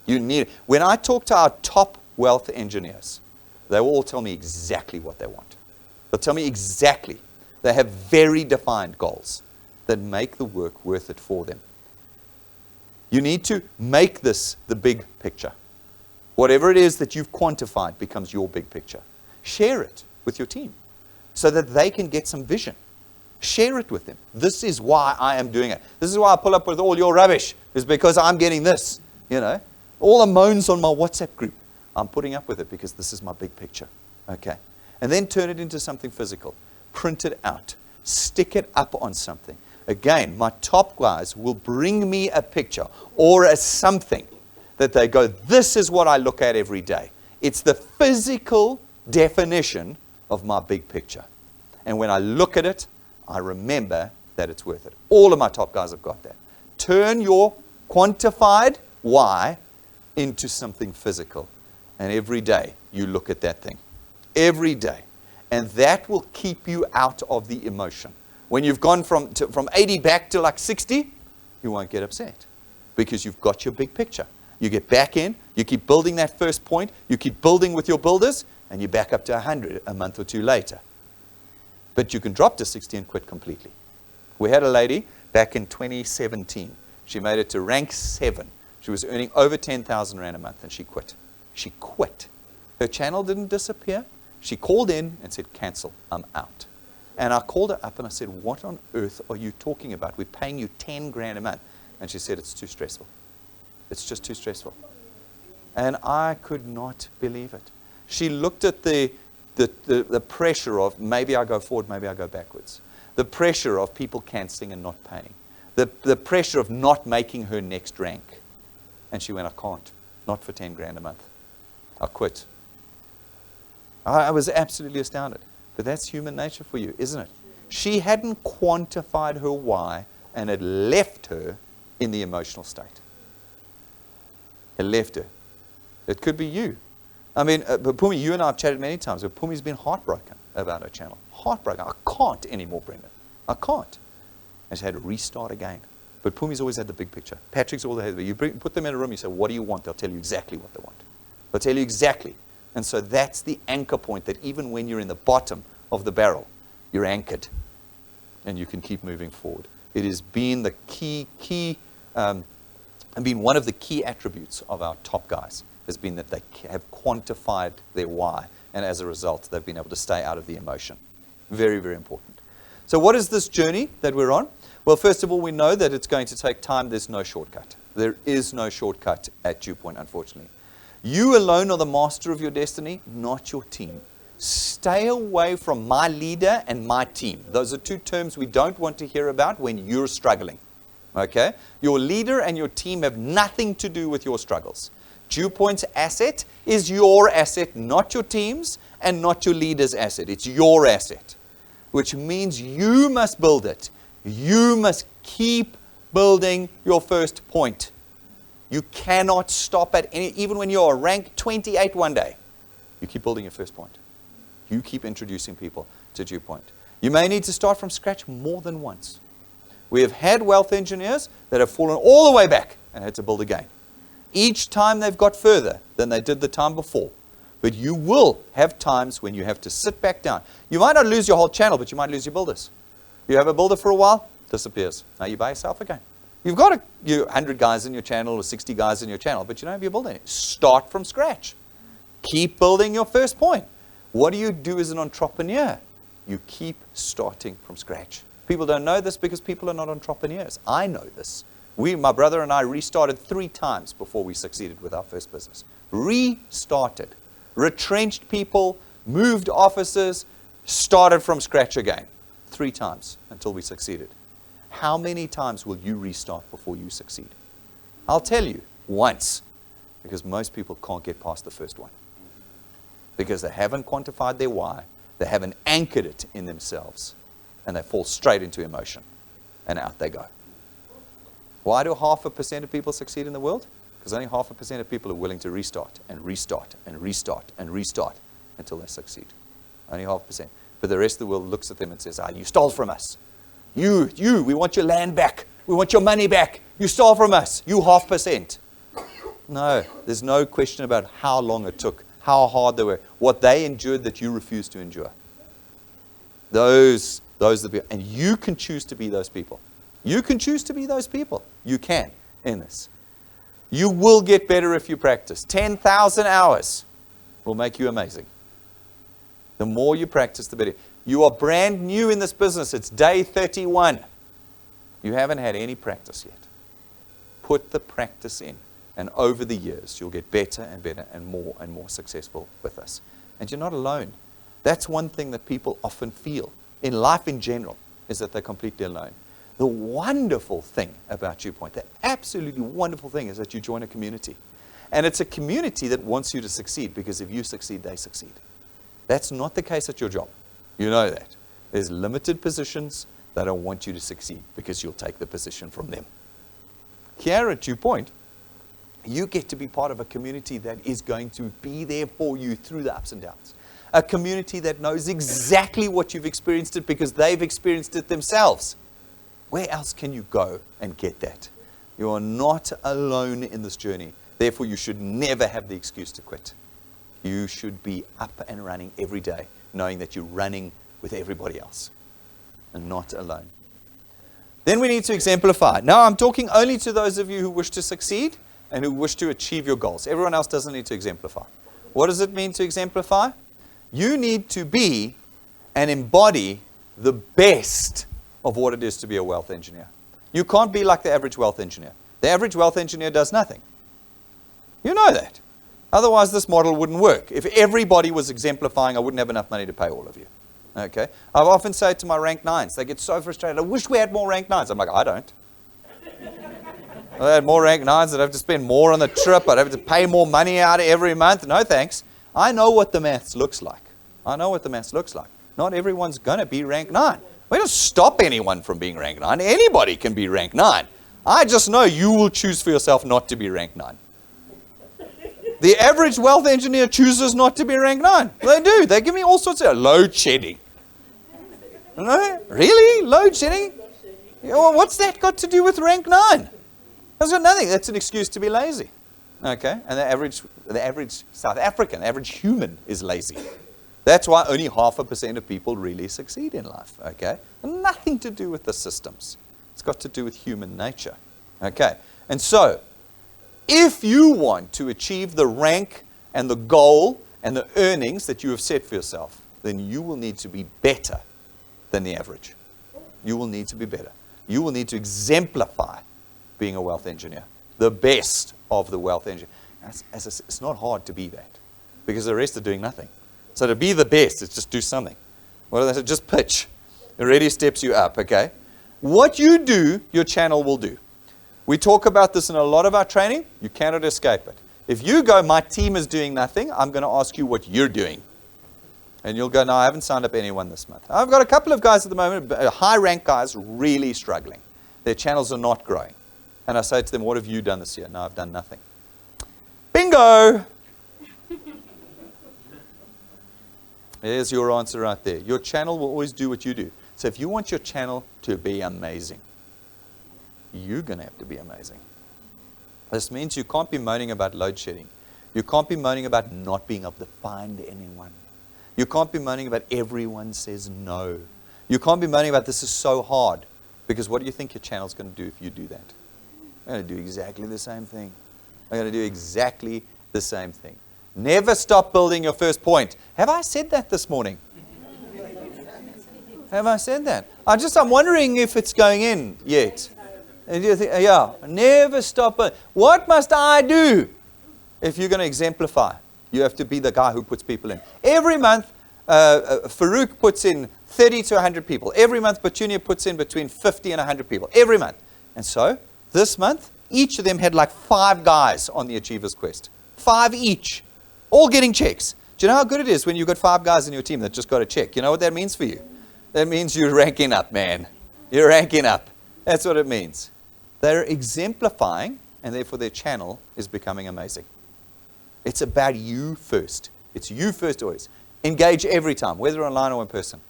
You need it. When I talk to our top wealth engineers, they will all tell me exactly what they want. They'll tell me exactly. They have very defined goals that make the work worth it for them. You need to make this the big picture. Whatever it is that you've quantified becomes your big picture. Share it with your team so that they can get some vision. Share it with them. This is why I am doing it. This is why I pull up with all your rubbish, is because I'm getting this. All the moans on my WhatsApp group. I'm putting up with it because this is my big picture. Okay. And then turn it into something physical. Print it out. Stick it up on something. Again, my top guys will bring me a picture or a something that they go, this is what I look at every day. It's the physical definition of my big picture. And when I look at it, I remember that it's worth it. All of my top guys have got that. Turn your quantified why into something physical. And every day you look at that thing. Every day. And that will keep you out of the emotion. When you've gone from 80 back to like 60, you won't get upset because you've got your big picture. You get back in, you keep building that first point, you keep building with your builders, and you back up to 100 a month or two later. But you can drop to 60 and quit completely. We had a lady back in 2017. She made it to rank 7. She was earning over 10,000 Rand a month, and she quit. She quit. Her channel didn't disappear. She called in and said, cancel, I'm out. And I called her up and I said, what on earth are you talking about? We're paying you 10 grand a month. And she said, it's too stressful. It's just too stressful. And I could not believe it. She looked at the pressure of maybe I go forward, maybe I go backwards. The pressure of people cancelling and not paying. The pressure of not making her next rank. And she went, I can't. Not for 10 grand a month. I quit. I was absolutely astounded. But that's human nature for you, isn't it? She hadn't quantified her why, and it left her in the emotional state. It left her. It could be you. I mean, Pumi, you and I have chatted many times, but Pumi's been heartbroken about her channel. Heartbroken. I can't anymore, Brendan. I can't. And she had to restart again. But Pumi's always had the big picture. Patrick's always had the big picture. You put them in a room, you say, what do you want? They'll tell you exactly what they want. They'll tell you exactly. And so that's the anchor point that even when you're in the bottom of the barrel, you're anchored. And you can keep moving forward. It has been the been one of the key attributes of our top guys has been that they have quantified their why. And as a result, they've been able to stay out of the emotion. Very, very important. So what is this journey that we're on? Well, first of all, we know that it's going to take time. There's no shortcut. There is no shortcut at DuePoint, unfortunately. You alone are the master of your destiny, not your team. Stay away from my leader and my team. Those are two terms we don't want to hear about when you're struggling. Okay? Your leader and your team have nothing to do with your struggles. DuePoint's asset is your asset, not your team's and not your leader's asset. It's your asset, which means you must build it. You must keep building your first point. You cannot stop at any, even when you're ranked 28 one day, you keep building your first point. You keep introducing people to DuePoint. You may need to start from scratch more than once. We have had wealth engineers that have fallen all the way back and had to build again. Each time they've got further than they did the time before. But you will have times when you have to sit back down. You might not lose your whole channel, but you might lose your builders. You have a builder for a while, disappears. Now you're by yourself again. You've got 100 guys in your channel or 60 guys in your channel, but you don't have your builder. Start from scratch. Keep building your first point. What do you do as an entrepreneur? You keep starting from scratch. People don't know this because people are not entrepreneurs. I know this. My brother and I restarted 3 times before we succeeded with our first business. Restarted. Retrenched people, moved offices, started from scratch again. 3 times until we succeeded. How many times will you restart before you succeed? I'll tell you, once. Because most people can't get past the first one. Because they haven't quantified their why. They haven't anchored it in themselves. And they fall straight into emotion. And out they go. Why do 0.5% of people succeed in the world? Because only 0.5% of people are willing to restart and restart and restart and restart until they succeed. Only 0.5%. But the rest of the world looks at them and says, you stole from us. You, we want your land back. We want your money back. You stole from us. You 0.5%. No, there's no question about how long it took, how hard they were, what they endured that you refused to endure. Those are the people. And you can choose to be those people. You can choose to be those people. You can in this. You will get better if you practice. 10,000 hours will make you amazing. The more you practice, the better. You are brand new in this business. It's day 31. You haven't had any practice yet. Put the practice in. And over the years, you'll get better and better and more successful with this. And you're not alone. That's one thing that people often feel in life in general, is that they're completely alone. The wonderful thing about DuePoint, the absolutely wonderful thing, is that you join a community. And it's a community that wants you to succeed, because if you succeed, they succeed. That's not the case at your job. You know that. There's limited positions that don't want you to succeed, because you'll take the position from them. Here at DuePoint, you get to be part of a community that is going to be there for you through the ups and downs. A community that knows exactly what you've experienced it because they've experienced it themselves. Where else can you go and get that? You are not alone in this journey. Therefore, you should never have the excuse to quit. You should be up and running every day, knowing that you're running with everybody else and not alone. Then we need to exemplify. Now, I'm talking only to those of you who wish to succeed and who wish to achieve your goals. Everyone else doesn't need to exemplify. What does it mean to exemplify? You need to be and embody the best of what it is to be a wealth engineer. You can't be like the average wealth engineer. The average wealth engineer does nothing. You know that. Otherwise, this model wouldn't work. If everybody was exemplifying, I wouldn't have enough money to pay all of you. Okay? I've often said to my rank 9s, they get so frustrated, I wish we had more rank 9s. I'm like, I don't. If I had more rank 9s, I'd have to spend more on the trip. I'd have to pay more money out every month. No, thanks. I know what the maths looks like. I know what the maths looks like. Not everyone's going to be rank 9. We don't stop anyone from being rank 9. Anybody can be rank 9. I just know you will choose for yourself not to be rank 9. The average wealth engineer chooses not to be rank 9. They do. They give me all sorts of load shedding. No? Really? Load shedding? Well, what's that got to do with rank 9? That's got nothing. That's an excuse to be lazy. Okay? And the average South African, the average human is lazy. That's why only 0.5% of people really succeed in life. Okay? And nothing to do with the systems. It's got to do with human nature. Okay? And so, if you want to achieve the rank and the goal and the earnings that you have set for yourself, then you will need to be better than the average. You will need to be better. You will need to exemplify being a wealth engineer. The best of the wealth engineer. It's not hard to be that, because the rest are doing nothing. So to be the best is just do something. What do they say? Just pitch. It already steps you up, okay? What you do, your channel will do. We talk about this in a lot of our training. You cannot escape it. If you go, my team is doing nothing, I'm going to ask you what you're doing. And you'll go, no, I haven't signed up anyone this month. I've got a couple of guys at the moment, high-rank guys, really struggling. Their channels are not growing. And I say to them, what have you done this year? No, I've done nothing. Bingo! There's your answer right there. Your channel will always do what you do. So if you want your channel to be amazing, you're going to have to be amazing. This means you can't be moaning about load shedding. You can't be moaning about not being able to find anyone. You can't be moaning about everyone says no. You can't be moaning about this is so hard. Because what do you think your channel's going to do if you do that? They're going to do exactly the same thing. They're going to do exactly the same thing. Never stop building your first point. Have I said that this morning? Have I said that? I'm wondering if it's going in yet. Yeah, never stop. What must I do if you're going to exemplify? You have to be the guy who puts people in. Every month, Farouk puts in 30 to 100 people. Every month, Petunia puts in between 50 and 100 people. Every month. And so, this month, each of them had like 5 guys on the Achievers Quest. 5 each. All getting checks. Do you know how good it is when you've got 5 guys in your team that just got a check? You know what that means for you? That means you're ranking up, man. You're ranking up. That's what it means. They're exemplifying, and therefore their channel is becoming amazing. It's about you first. It's you first always. Engage every time, whether online or in person.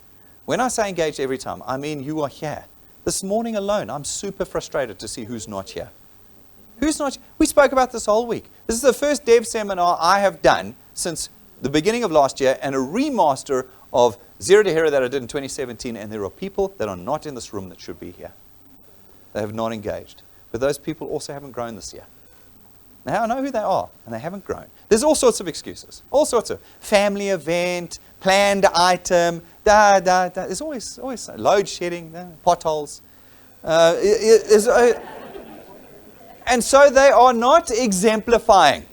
When I say engage every time, I mean you are here. This morning alone, I'm super frustrated to see who's not here. Who's not? We spoke about this all week. This is the first dev seminar I have done since the beginning of last year, and a remaster of Zero to Hero that I did in 2017, and there are people that are not in this room that should be here. They have not engaged. But those people also haven't grown this year. Now I know who they are, and they haven't grown. There's all sorts of excuses. All sorts of family event, planned item, There's always load shedding, potholes. And so they are not exemplifying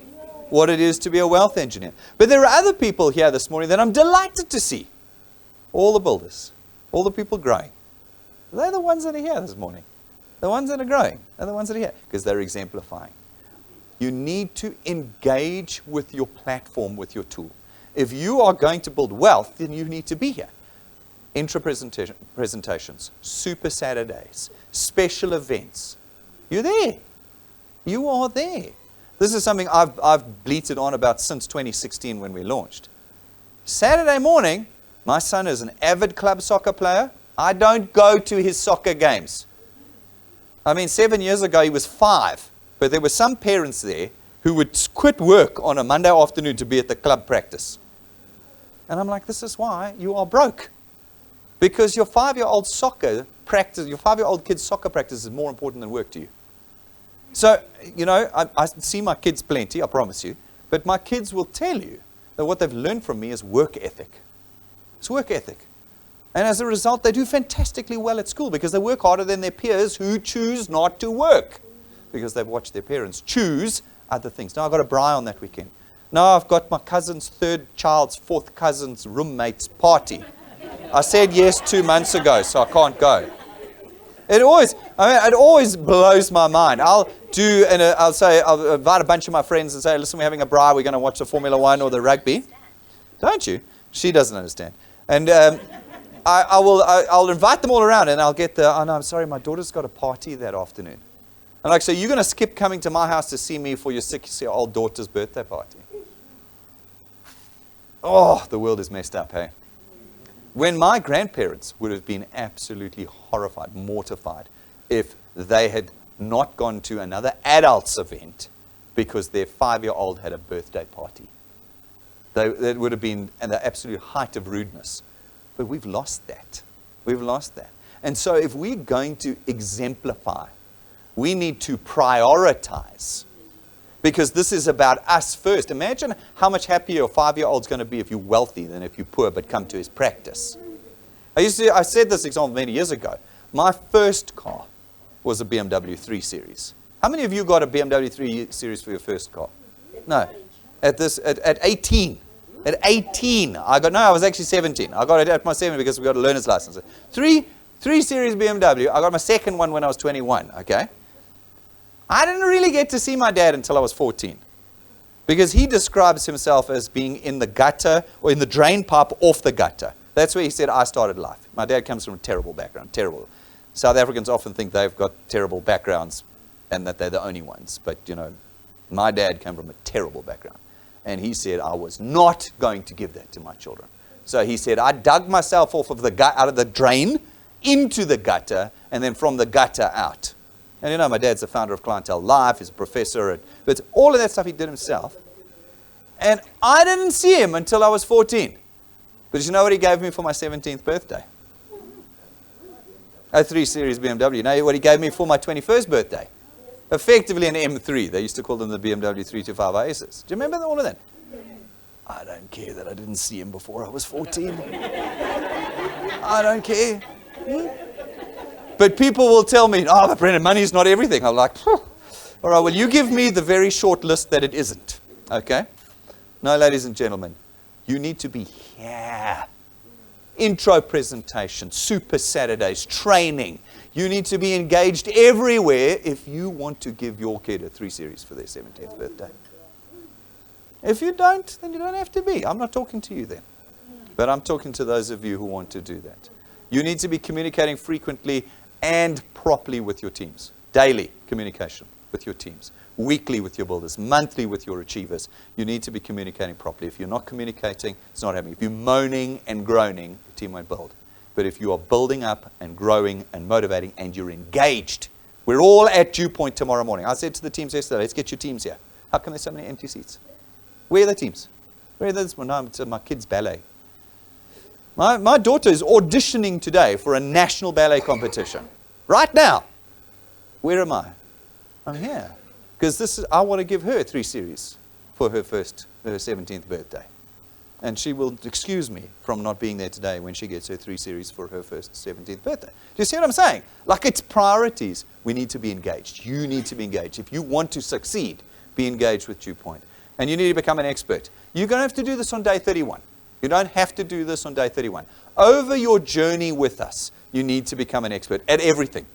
what it is to be a wealth engineer. But there are other people here this morning that I'm delighted to see. All the builders, all the people growing. They're the ones that are here this morning. The ones that are growing are the ones that are here because they're exemplifying. You need to engage with your platform, with your tool. If you are going to build wealth, then you need to be here. Presentations, Super Saturdays, special events. You're there. You are there. This is something I've bleated on about since 2016 when we launched. Saturday morning, my son is an avid club soccer player. I don't go to his soccer games. 7 years ago, he was 5. But there were some parents there who would quit work on a Monday afternoon to be at the club practice. And I'm like, this is why you are broke. Because your 5-year-old soccer practice, your 5-year-old kid's soccer practice is more important than work to you. So, I see my kids plenty, I promise you. But my kids will tell you that what they've learned from me is work ethic. It's work ethic. And as a result, they do fantastically well at school because they work harder than their peers who choose not to work because they've watched their parents choose other things. Now, I've got a braai on that weekend. Now, I've got my cousin's 3rd child's 4th cousin's roommate's party. I said yes 2 months ago, so I can't go. It always blows my mind. I'll invite a bunch of my friends and say, listen, we're having a braai, we're going to watch the Formula 1 or the rugby. Don't you? She doesn't understand. And I'll invite them all around and I'll get oh no, I'm sorry, my daughter's got a party that afternoon. And so you're going to skip coming to my house to see me for your 6-year-old daughter's birthday party. Oh, the world is messed up, hey? When my grandparents would have been absolutely horrified, mortified, if they had not gone to another adults event because their 5-year-old had a birthday party. That would have been at the absolute height of rudeness. But we've lost that. We've lost that. And so if we're going to exemplify, we need to prioritize. Because this is about us first. Imagine how much happier your 5-year-old's going to be if you're wealthy than if you're poor but come to his practice. I said this example many years ago. My first car was a BMW 3 Series. How many of you got a BMW 3 Series for your first car? No. At 18. At 18. I was actually 17. I got it at my 17 because we got a learner's license. 3 Series BMW. I got my second one when I was 21, okay? I didn't really get to see my dad until I was 14. Because he describes himself as being in the gutter or in the drain pipe off the gutter. That's where he said, I started life. My dad comes from a terrible background, terrible. South Africans often think they've got terrible backgrounds and that they're the only ones. But, my dad came from a terrible background. And he said, I was not going to give that to my children. So he said, I dug myself off of out of the drain into the gutter and then from the gutter out. And my dad's the founder of Clientele Life. He's a professor. But all of that stuff he did himself. And I didn't see him until I was 14. But you know what he gave me for my 17th birthday? A 3 Series BMW. You know what he gave me for my 21st birthday? Effectively an M3. They used to call them the BMW 325 Aces. Do you remember all of that? I don't care that I didn't see him before I was 14. I don't care. But people will tell me, oh, but Brendan, money's not everything. I'm like, all right, well, you give me the very short list that it isn't. Okay? No, ladies and gentlemen, you need to be here. Intro presentation, Super Saturdays, training. You need to be engaged everywhere if you want to give your kid a 3 Series for their 17th birthday. If you don't, then you don't have to be. I'm not talking to you then. But I'm talking to those of you who want to do that. You need to be communicating frequently and properly with your teams. Daily communication with your teams. Weekly with your builders. Monthly with your achievers. You need to be communicating properly. If you're not communicating, it's not happening. If you're moaning and groaning, your team won't build. But if you are building up and growing and motivating and you're engaged, we're all at DuePoint tomorrow morning. I said to the teams yesterday, let's get your teams here. How come there's so many empty seats? Where are the teams? Where are those? Well, no, it's my kids' ballet. My daughter is auditioning today for a national ballet competition. Right now. Where am I? I'm here. Because I want to give her 3 Series for her 17th birthday. And she will excuse me from not being there today when she gets her 3 Series for her first 17th birthday. Do you see what I'm saying? Like, it's priorities. We need to be engaged. You need to be engaged. If you want to succeed, be engaged with DuePoint. And you need to become an expert. You're going to have to do this on day 31. You don't have to do this on day 31. Over your journey with us, you need to become an expert at everything.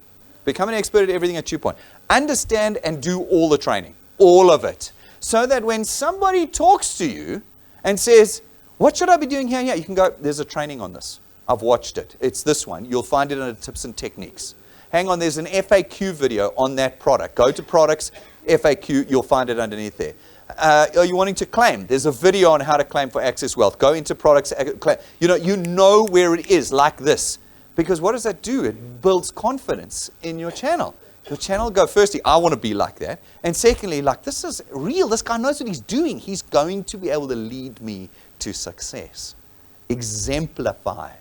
Become an expert at everything at DuePoint. Understand and do all the training. All of it. So that when somebody talks to you and says, what should I be doing here and here? You can go, there's a training on this. I've watched it. It's this one. You'll find it under tips and techniques. Hang on, there's an FAQ video on that product. Go to products, FAQ, you'll find it underneath there. Are you wanting to claim? There's a video on how to claim for Access Wealth. Go into products, claim. You know where it is, like this. Because what does that do? It builds confidence in your channel. Your channel go, firstly, I want to be like that. And secondly, like, this is real. This guy knows what he's doing. He's going to be able to lead me to success. Exemplify.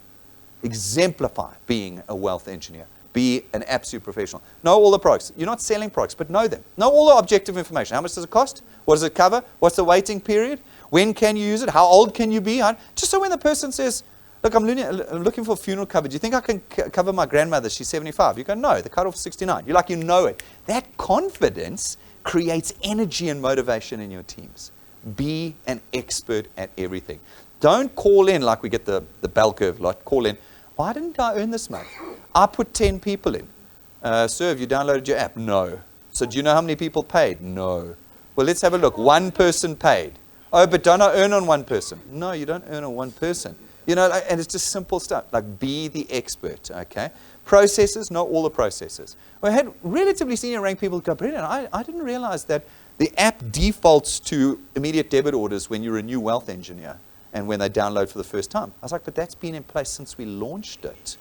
Exemplify being a wealth engineer. Be an absolute professional. Know all the products. You're not selling products, but know them. Know all the objective information. How much does it cost? What does it cover? What's the waiting period? When can you use it? How old can you be? Just so when the person says, look, I'm looking for funeral cover. Do you think I can cover my grandmother? She's 75. You go, no, the cutoff is 69. You know it. That confidence creates energy and motivation in your teams. Be an expert at everything. Don't call in like we get the bell curve lot. Call in. Why didn't I earn this month? I put 10 people in. Sir, have you downloaded your app? No. So do you know how many people paid? No. Well, let's have a look. 1 person paid. Oh, but don't I earn on 1 person? No, you don't earn on 1 person. And it's just simple stuff. Like, be the expert, okay? Processes, not all the processes. I had relatively senior rank people go, Brendan, I didn't realize that the app defaults to immediate debit orders when you're a new wealth engineer and when they download for the first time. I was like, but that's been in place since we launched it.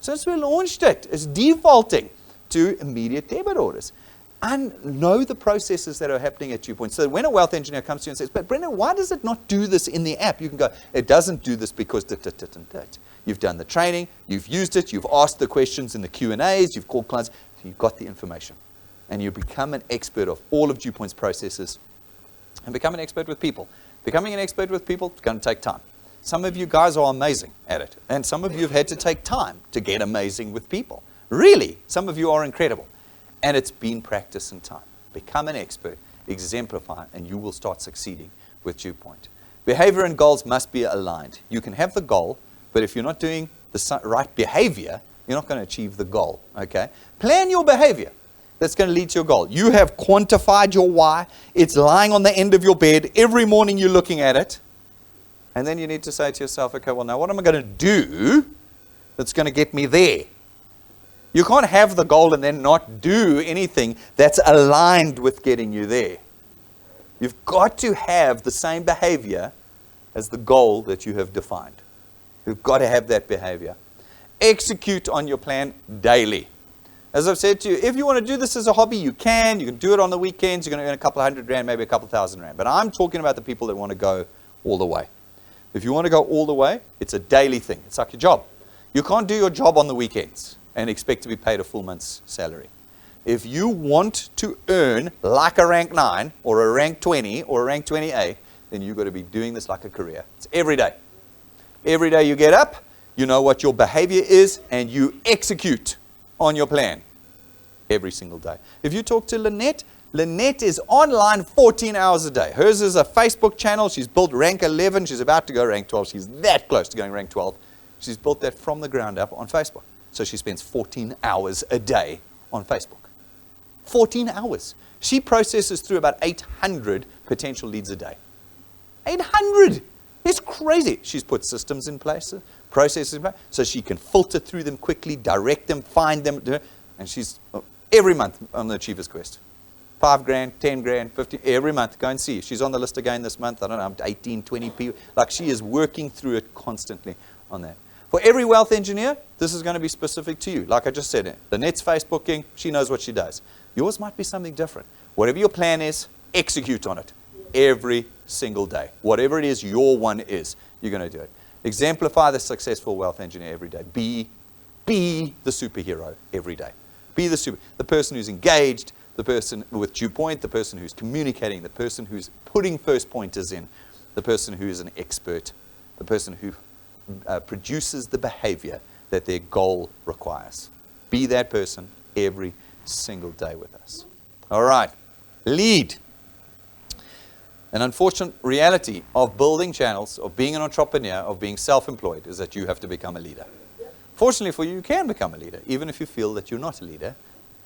Since we launched it, it's defaulting to immediate debit orders. And know the processes that are happening at DuePoint. So when a wealth engineer comes to you and says, but Brendan, why does it not do this in the app? You can go, it doesn't do this because You've done the training, you've used it, you've asked the questions in the Q&As, you've called clients, so you've got the information. And you become an expert of all of DuePoint's processes and become an expert with people. Becoming an expert with people is going to take time. Some of you guys are amazing at it. And some of you have had to take time to get amazing with people. Really, some of you are incredible. And it's been practice and time. Become an expert, exemplify, and you will start succeeding with DuePoint. Behavior and goals must be aligned. You can have the goal, but if you're not doing the right behavior, you're not going to achieve the goal, okay? Plan your behavior. that's going to lead to your goal. You have quantified your why. It's lying on the end of your bed. Every morning you're looking at it. And then you need to say to yourself, okay, well, now what am I going to do that's going to get me there? You can't have the goal and then not do anything that's aligned with getting you there. You've got to have the same behavior as the goal that you have defined. You've got to have that behavior. Execute on your plan daily. As I've said to you, if you want to do this as a hobby, you can. You can do it on the weekends. You're going to earn a couple of $100, maybe a couple of $1,000. But I'm talking about the people that want to go all the way. If you want to go all the way, it's a daily thing. It's like your job. You can't do your job on the weekends and expect to be paid a full month's salary. If you want to earn like a rank 9 or a rank 20 or a rank 28, then you've got to be doing this like a career. It's every day. Every day you get up, you know what your behavior is, and you execute on your plan every single day. If you talk to Lynette, Lynette is online 14 hours a day. Hers is a Facebook channel. She's built rank 11. She's about to go rank 12. She's that close to going rank 12. She's built that from the ground up on Facebook. So she spends 14 hours a day on Facebook. 14 hours. She processes through about 800 potential leads a day. 800! It's crazy. She's put systems in place, processes in place, so she can filter through them quickly, direct them, find them, and she's every month on the Achievers Quest. $5,000, $10,000, $50,000, every month. Go and see. She's on the list again this month. I don't know, 18, 20 people. Like, she is working through it constantly on that. For every wealth engineer, this is going to be specific to you. Like I just said, Lynette's Facebooking, she knows what she does. Yours might be something different. Whatever your plan is, execute on it every single day. Whatever it is your one is, you're going to do it. Exemplify the successful wealth engineer every day. Be the superhero every day. Be the person who's engaged, the person with DuePoint, the person who's communicating, the person who's putting first pointers in, the person who is an expert, the person who produces the behavior that their goal requires. Be that person every single day with us. All right. Lead. An unfortunate reality of building channels, of being an entrepreneur, of being self-employed, is that you have to become a leader. Fortunately for you, you can become a leader. Even if you feel that you're not a leader,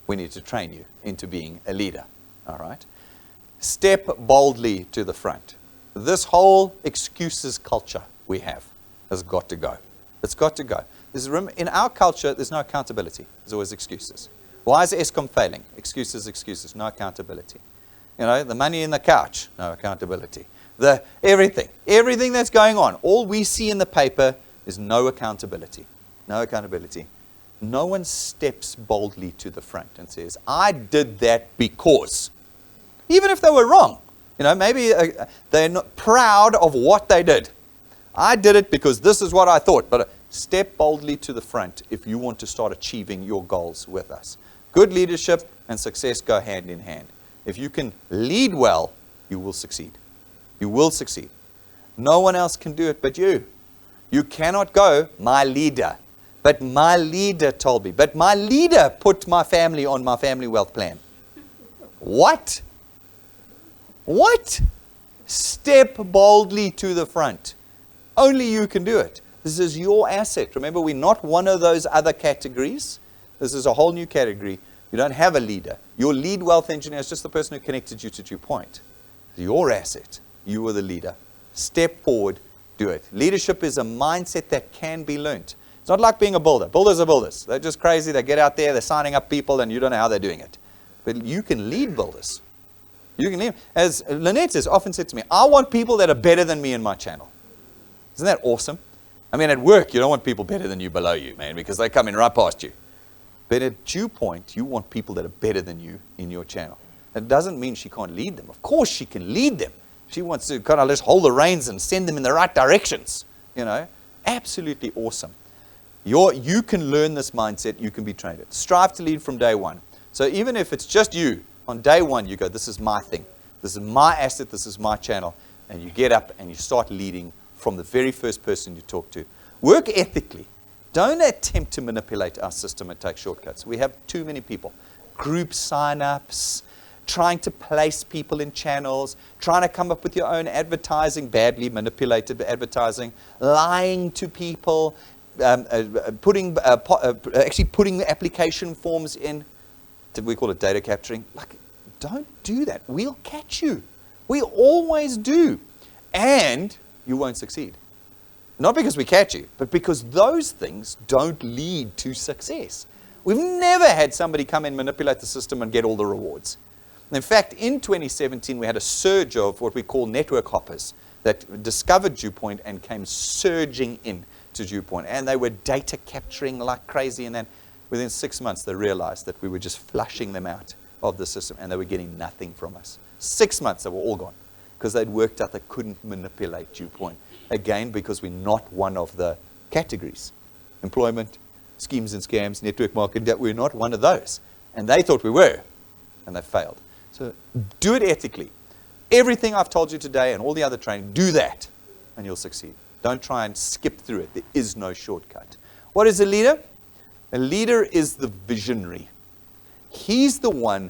we need to train you into being a leader. All right? Step boldly to the front. This whole excuses culture we have has got to go. It's got to go. In our culture, there's no accountability. There's always excuses. Why is ESCOM failing? Excuses, excuses, no accountability. You know, the money in the couch, no accountability. Everything that's going on, all we see in the paper is no accountability. No accountability. No one steps boldly to the front and says, I did that because. Even if they were wrong. You know, maybe they're not proud of what they did. I did it because this is what I thought. But step boldly to the front if you want to start achieving your goals with us. Good leadership and success go hand in hand. If you can lead well, you will succeed. You will succeed. No one else can do it but you. You cannot go, my leader. But my leader told me. But my leader put my family on my family wealth plan. What? What? Step boldly to the front. Only you can do it. This is your asset. Remember, we're not one of those other categories. This is a whole new category. You don't have a leader. Your lead wealth engineer is just the person who connected you to DuePoint. Your asset. You are the leader. Step forward. Do it. Leadership is a mindset that can be learned. It's not like being a builder. Builders are builders. They're just crazy. They get out there, they're signing up people, and you don't know how they're doing it. But you can lead builders. You can lead. As Lynette has often said to me, I want people that are better than me in my channel. Isn't that awesome? I mean, at work, you don't want people better than you below you, man, because they come in right past you. But at DuePoint, you want people that are better than you in your channel. It doesn't mean she can't lead them. Of course she can lead them. She wants to kind of just hold the reins and send them in the right directions. You know, absolutely awesome. You can learn this mindset. You can be trained it. Strive to lead from day one. So even if it's just you, on day one, you go, this is my thing. This is my asset. This is my channel. And you get up and you start leading from the very first person you talk to. Work ethically. Don't attempt to manipulate our system and take shortcuts. We have too many people. Group sign-ups, trying to place people in channels, trying to come up with your own advertising, badly manipulated advertising, lying to people, actually putting application forms in. we call it data capturing. Like, don't do that. We'll catch you. We always do. And you won't succeed. Not because we catch you, but because those things don't lead to success. We've never had somebody come and manipulate the system and get all the rewards. In fact, in 2017, we had a surge of what we call network hoppers that discovered DuePoint and came surging in to DuePoint. And they were data capturing like crazy. And then within 6 months, they realized that we were just flushing them out of the system and they were getting nothing from us. 6 months, they were all gone because they'd worked out they couldn't manipulate DuePoint. Again, because we're not one of the categories. Employment, schemes and scams, network marketing, that we're not one of those. And they thought we were, and they failed. So do it ethically. Everything I've told you today and all the other training, do that, and you'll succeed. Don't try and skip through it. There is no shortcut. What is a leader? A leader is the visionary. He's the one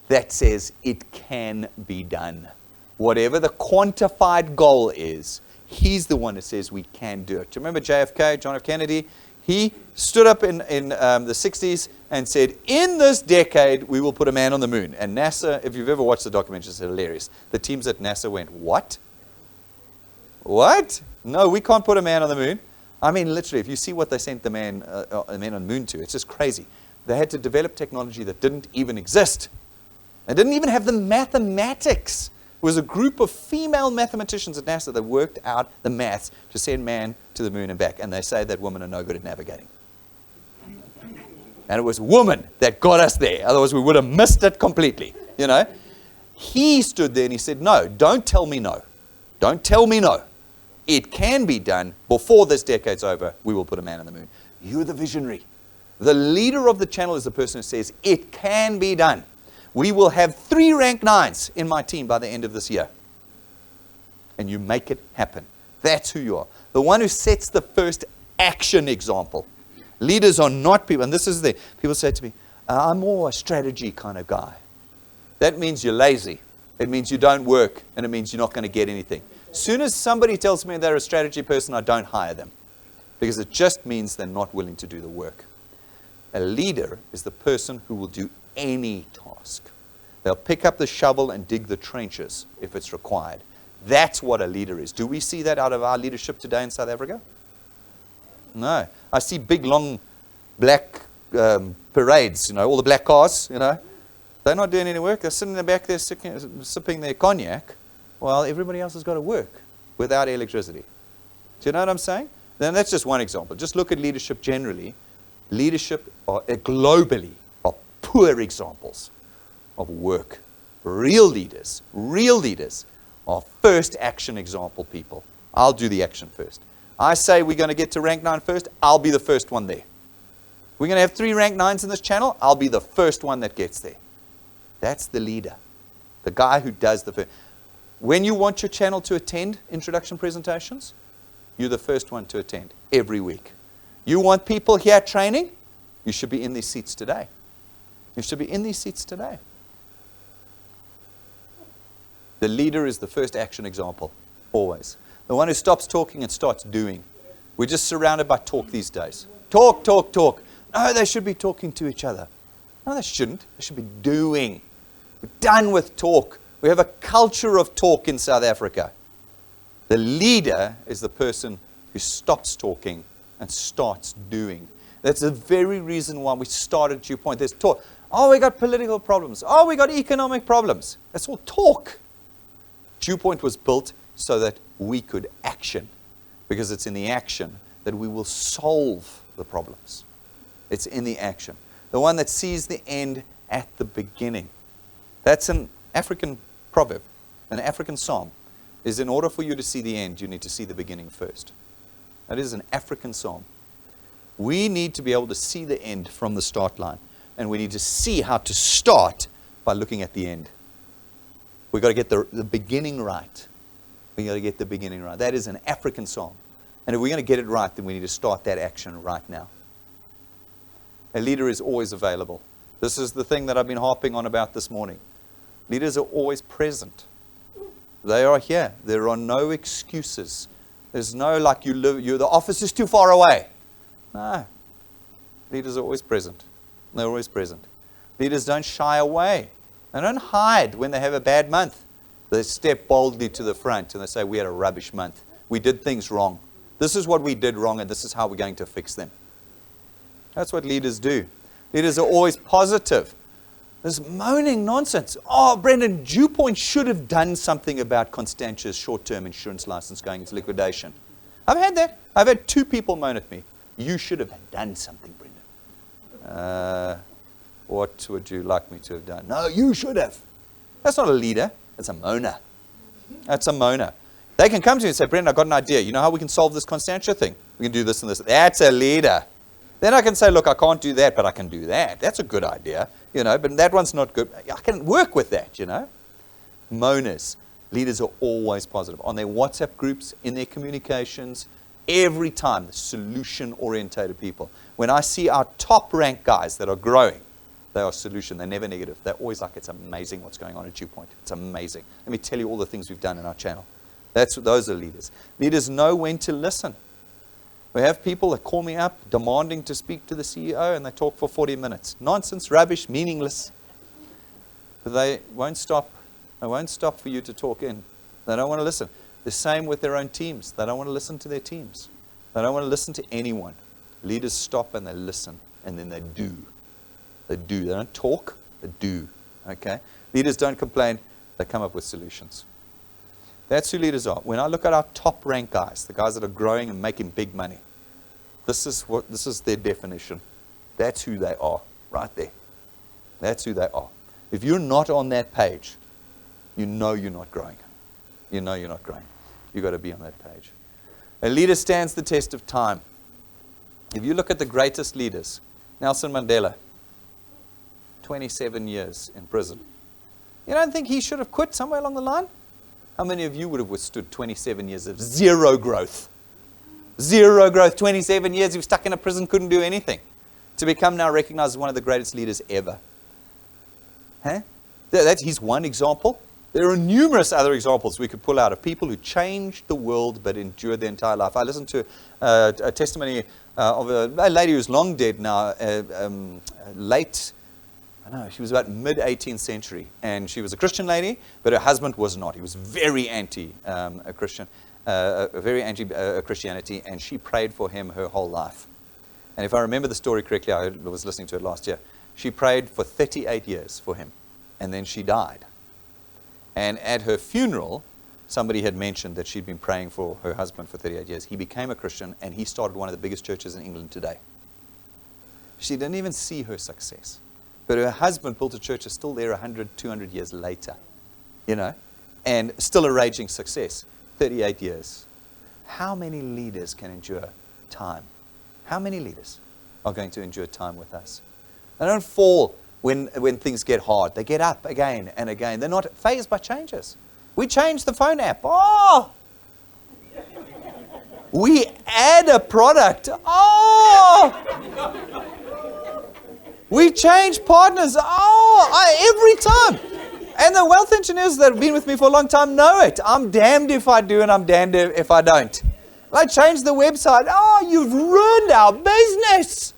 that says it can be done. Whatever the quantified goal is, he's the one that says we can do it. Do you remember JFK, John F. Kennedy? He stood up in the 60s and said, in this decade, we will put a man on the moon. And NASA, if you've ever watched the documentary, it's hilarious. The teams at NASA went, what? What? No, we can't put a man on the moon. I mean, literally, if you see what they sent the man on the moon to, it's just crazy. They had to develop technology that didn't even exist. They didn't even have the mathematics. It was a group of female mathematicians at NASA that worked out the maths to send man to the moon and back. And they say that women are no good at navigating. And it was women that got us there. Otherwise, we would have missed it completely. You know, he stood there and he said, no, don't tell me no. Don't tell me no. It can be done. Before this decade's over, we will put a man on the moon. You're the visionary. The leader of the channel is the person who says, it can be done. We will have 3 rank 9s in my team by the end of this year. And you make it happen. That's who you are. The one who sets the first action example. Leaders are not people, and this is the, people say to me, I'm more a strategy kind of guy. That means you're lazy. It means you don't work, and it means you're not going to get anything. As soon as somebody tells me they're a strategy person, I don't hire them. Because it just means they're not willing to do the work. A leader is the person who will do any task. They'll pick up the shovel and dig the trenches if it's required. That's what a leader is. Do we see that out of our leadership today in South Africa? No. I see big, long, black parades, you know, all the black cars, you know. They're not doing any work. They're sitting in the back there sipping their cognac while everybody else has got to work without electricity. Do you know what I'm saying? Then that's just one example. Just look at leadership generally. Leadership globally are poor examples of work. Real leaders are first action example people. I'll do the action first. I say we're going to get to rank 9 first, I'll be the first one there. We're going to have 3 rank 9s in this channel, I'll be the first one that gets there. That's the leader. The guy who does the first. When you want your channel to attend introduction presentations, you're the first one to attend every week. You want people here training? You should be in these seats today. You should be in these seats today. The leader is the first action example, always. The one who stops talking and starts doing. We're just surrounded by talk these days. Talk, talk, talk. No, they should be talking to each other. No, they shouldn't. They should be doing. We're done with talk. We have a culture of talk in South Africa. The leader is the person who stops talking and starts doing. That's the very reason why we started DuePoint. There's talk. Oh, we got political problems. Oh, we got economic problems. That's all talk. DuePoint was built so that we could action, because it's in the action that we will solve the problems. It's in the action. The one that sees the end at the beginning. That's an African proverb, an African psalm, is in order for you to see the end, you need to see the beginning first. That is an African psalm. We need to be able to see the end from the start line, and we need to see how to start by looking at the end. We've got to get the beginning right. We've got to get the beginning right. That is an African psalm. And if we're going to get it right, then we need to start that action right now. A leader is always available. This is the thing that I've been harping on about this morning. Leaders are always present. They are here. There are no excuses. There's no like the office is too far away. No. Leaders are always present. They're always present. Leaders don't shy away. They don't hide when they have a bad month. They step boldly to the front and they say, we had a rubbish month. We did things wrong. This is what we did wrong and this is how we're going to fix them. That's what leaders do. Leaders are always positive. This moaning nonsense. Oh, Brendan, DuePoint should have done something about Constantia's short-term insurance license going into liquidation. I've had that. I've had 2 people moan at me. You should have done something, Brendan. What would you like me to have done? No, you should have. That's not a leader. That's a moaner. That's a moaner. They can come to you and say, Brendan, I've got an idea. You know how we can solve this Constantia thing? We can do this and this. That's a leader. Then I can say, look, I can't do that, but I can do that. That's a good idea, but that one's not good. I can work with that, Moaners. Leaders are always positive. On their WhatsApp groups, in their communications, every time, the solution-orientated people. When I see our top-ranked guys that are growing, they are solution. They're never negative. They're always like, it's amazing what's going on at DuePoint. It's amazing. Let me tell you all the things we've done in our channel. Those are leaders. Leaders know when to listen. We have people that call me up demanding to speak to the CEO and they talk for 40 minutes. Nonsense, rubbish, meaningless. But they won't stop. They won't stop for you to talk in. They don't want to listen. The same with their own teams. They don't want to listen to their teams. They don't want to listen to anyone. Leaders stop and they listen and then they do. They do. They don't talk, they do. Okay? Leaders don't complain, they come up with solutions. That's who leaders are. When I look at our top ranked guys, the guys that are growing and making big money, this is their definition. That's who they are, right there. That's who they are. If you're not on that page, you know you're not growing. You know you're not growing. You've got to be on that page. A leader stands the test of time. If you look at the greatest leaders, Nelson Mandela, 27 years in prison. You don't think he should have quit somewhere along the line? How many of you would have withstood 27 years of zero growth? Zero growth, 27 years, he was stuck in a prison, couldn't do anything. To become now recognized as one of the greatest leaders ever. Huh? He's one example. There are numerous other examples we could pull out of people who changed the world but endured their entire life. I listened to a testimony of a lady who's long dead now, she was about mid-18th century, and she was a Christian lady, but her husband was not. He was very anti-Christian, very anti-Christianity, and she prayed for him her whole life. And if I remember the story correctly, I was listening to it last year, she prayed for 38 years for him, and then she died. And at her funeral, somebody had mentioned that she'd been praying for her husband for 38 years. He became a Christian, and he started one of the biggest churches in England today. She didn't even see her success. But her husband built a church that's still there 100, 200 years later, and still a raging success, 38 years. How many leaders can endure time? How many leaders are going to endure time with us? They don't fall when things get hard. They get up again and again. They're not fazed by changes. We changed the phone app. Oh! We add a product. Oh! We change partners. Every time. And the wealth engineers that have been with me for a long time know it. I'm damned if I do and I'm damned if I don't. I changed the website. Oh, you've ruined our business.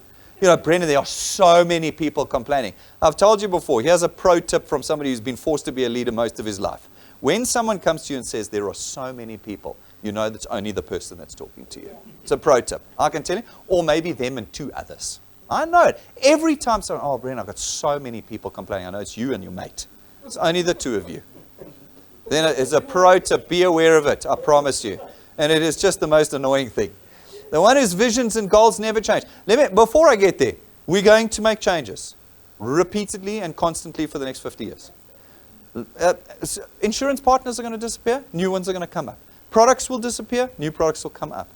Brendan, there are so many people complaining. I've told you before, here's a pro tip from somebody who's been forced to be a leader most of his life. When someone comes to you and says there are so many people, you know that's only the person that's talking to you. It's a pro tip. I can tell you. Or maybe them and 2 others. I know it. Every time someone, Brendan, I've got so many people complaining. I know it's you and your mate. It's only the 2 of you. Then it's a pro tip. Be aware of it. I promise you. And it is just the most annoying thing. The one whose visions and goals never change. Before I get there, we're going to make changes repeatedly and constantly for the next 50 years. Insurance partners are going to disappear. New ones are going to come up. Products will disappear. New products will come up.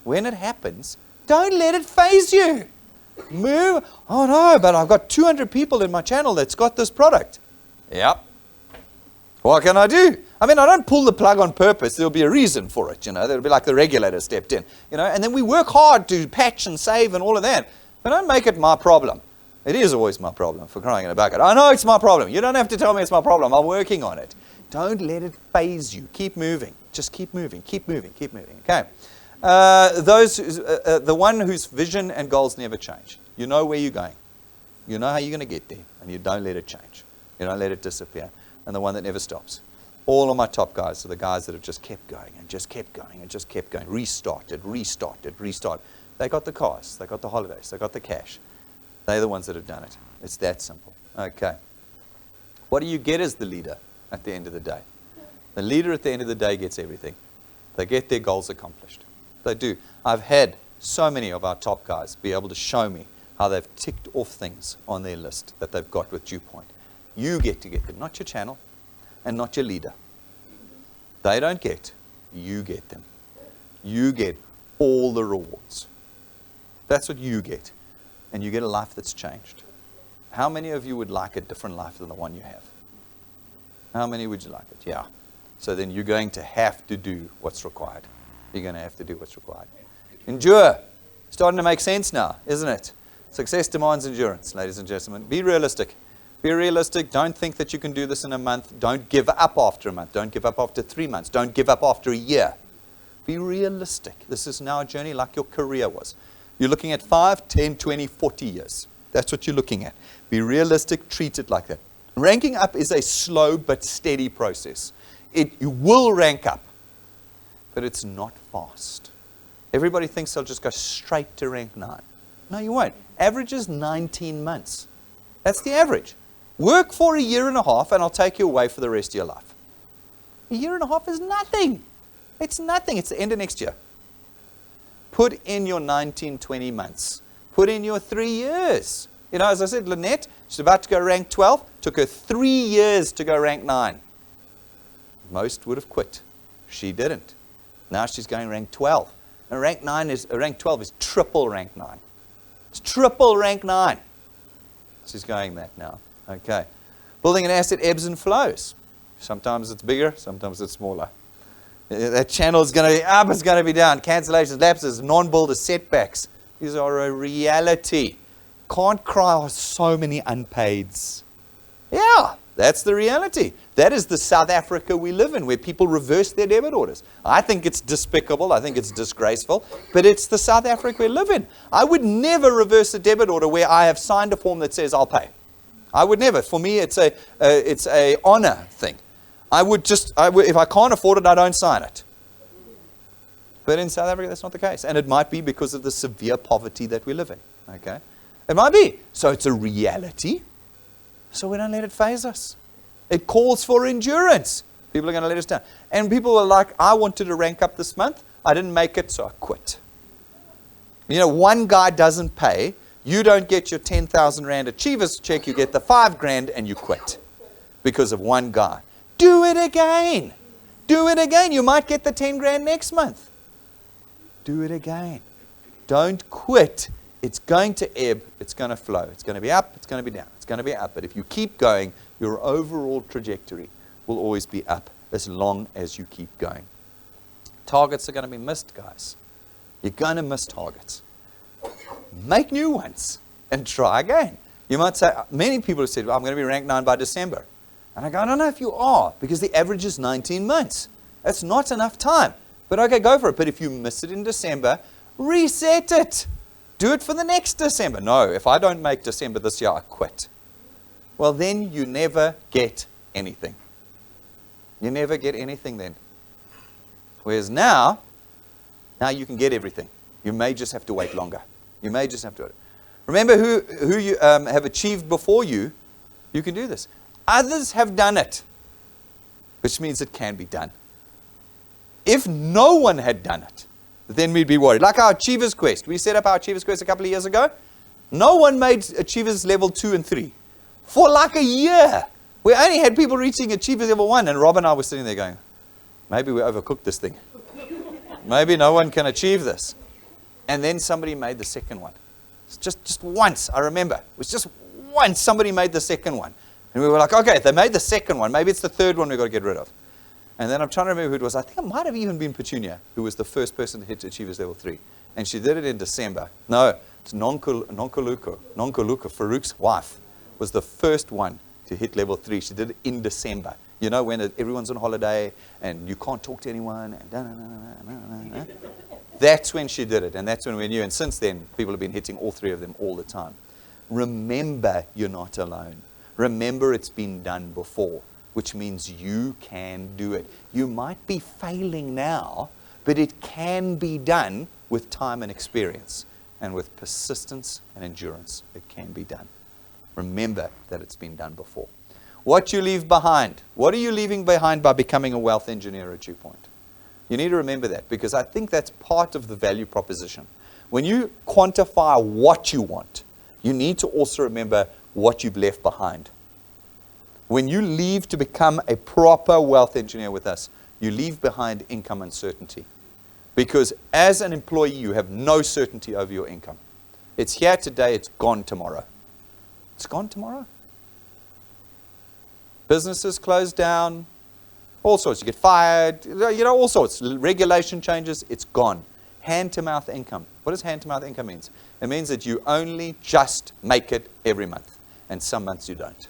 When it happens, don't let it faze you. Move. Oh no, but I've got 200 people in my channel that's got this product. Yep. What can I do? I don't pull the plug on purpose. There'll be a reason for it, There'll be like the regulator stepped in, and then we work hard to patch and save and all of that. But don't make it my problem. It is always my problem, for crying in a bucket. I know it's my problem. You don't have to tell me it's my problem. I'm working on it. Don't let it faze you. Keep moving. Just keep moving. Keep moving. Keep moving. Okay. The one whose vision and goals never change. You know where you're going. You know how you're going to get there, and you don't let it change. You don't let it disappear. And the one that never stops. All of my top guys are the guys that have just kept going and just kept going and just kept going. Restarted. They got the cars. They got the holidays. They got the cash. They're the ones that have done it. It's that simple. Okay. What do you get as the leader at the end of the day? The leader at the end of the day gets everything. They get their goals accomplished. They do. I've had so many of our top guys be able to show me how they've ticked off things on their list that they've got with DuePoint. You get to get them, not your channel and not your leader. They don't get, you get them. You get all the rewards. That's what you get. And you get a life that's changed. How many of you would like a different life than the one you have? How many would you like it? Yeah. So then you're going to have to do what's required. You're going to have to do what's required. Endure. Starting to make sense now, isn't it? Success demands endurance, ladies and gentlemen. Be realistic. Be realistic. Don't think that you can do this in a month. Don't give up after a month. Don't give up after 3 months. Don't give up after a year. Be realistic. This is now a journey like your career was. You're looking at 5, 10, 20, 40 years. That's what you're looking at. Be realistic. Treat it like that. Ranking up is a slow but steady process. You will rank up, but it's not fast. Everybody thinks they'll just go straight to rank 9. No, you won't. Average is 19 months. That's the average. Work for a year and a half, and I'll take you away for the rest of your life. A year and a half is nothing. It's nothing. It's the end of next year. Put in your 19, 20 months. Put in your 3 years. You know, as I said, Lynette, she's about to go rank 12. Took her 3 years to go rank 9. Most would have quit. She didn't. Now she's going rank 12. And rank 12 is triple rank 9. It's triple rank 9. She's going that now. Okay. Building an asset ebbs and flows. Sometimes it's bigger, sometimes it's smaller. That channel is going to be up, it's going to be down. Cancellations, lapses, non-builders, setbacks. These are a reality. Can't cry on so many unpaids. Yeah, that's the reality. That is the South Africa we live in, where people reverse their debit orders. I think it's despicable. I think it's disgraceful. But it's the South Africa we live in. I would never reverse a debit order where I have signed a form that says I'll pay. I would never. For me, it's a honor thing. If I can't afford it, I don't sign it. But in South Africa, that's not the case. And it might be because of the severe poverty that we live in. Okay? It might be. So it's a reality. So we don't let it faze us. It calls for endurance. People are going to let us down. And people are like, I wanted to rank up this month. I didn't make it, so I quit. You know, one guy doesn't pay. You don't get your 10,000 Rand Achievers check. You get the 5 grand and you quit because of one guy. Do it again. Do it again. You might get the 10 grand next month. Do it again. Don't quit. It's going to ebb. It's going to flow. It's going to be up. It's going to be down. It's going to be up. But if you keep going, your overall trajectory will always be up as long as you keep going. Targets are going to be missed, guys. You're going to miss targets. Make new ones and try again. You might say, many people have said, well, I'm going to be ranked 9 by December. And I go, I don't know if you are, because the average is 19 months. That's not enough time. But okay, go for it. But if you miss it in December, reset it. Do it for the next December. No, if I don't make December this year, I quit. Well, then you never get anything. You never get anything then. Whereas now you can get everything. You may just have to wait longer. You may just have to wait. Remember who you have achieved before you. You can do this. Others have done it, which means it can be done. If no one had done it, then we'd be worried. Like our Achievers Quest. We set up our Achievers Quest a couple of years ago. No one made Achievers level 2 and 3 for like a year. We only had people reaching Achievers level 1, and Rob and I were sitting there going, maybe we overcooked this thing. Maybe no one can achieve this. And then somebody made the second one. It's just once, I remember. It was just once somebody made the second one. And we were like, okay, if they made the second one, maybe it's the third one we've got to get rid of. And then I'm trying to remember who it was. I think it might have even been Petunia, who was the first person to hit Achievers Level 3. And she did it in December. No, it's Nonkoluka, Farouk's wife, was the first one to hit Level 3. She did it in December. You know, when everyone's on holiday and you can't talk to anyone. And that's when she did it. And that's when we knew. And since then, people have been hitting all 3 of them all the time. remember you're not alone. Remember it's been done before, which means you can do it. You might be failing now, but it can be done with time and experience. And with persistence and endurance, it can be done. Remember that it's been done before. What you leave behind. What are you leaving behind by becoming a wealth engineer at DuePoint? You need to remember that, because I think that's part of the value proposition. When you quantify what you want, you need to also remember what you've left behind. When you leave to become a proper wealth engineer with us, you leave behind income uncertainty. Because as an employee, you have no certainty over your income. It's here today, it's gone tomorrow. It's gone tomorrow. Businesses close down, all sorts. You get fired, all sorts. Regulation changes, it's gone. Hand-to-mouth income. What does hand-to-mouth income mean? It means that you only just make it every month, and some months you don't.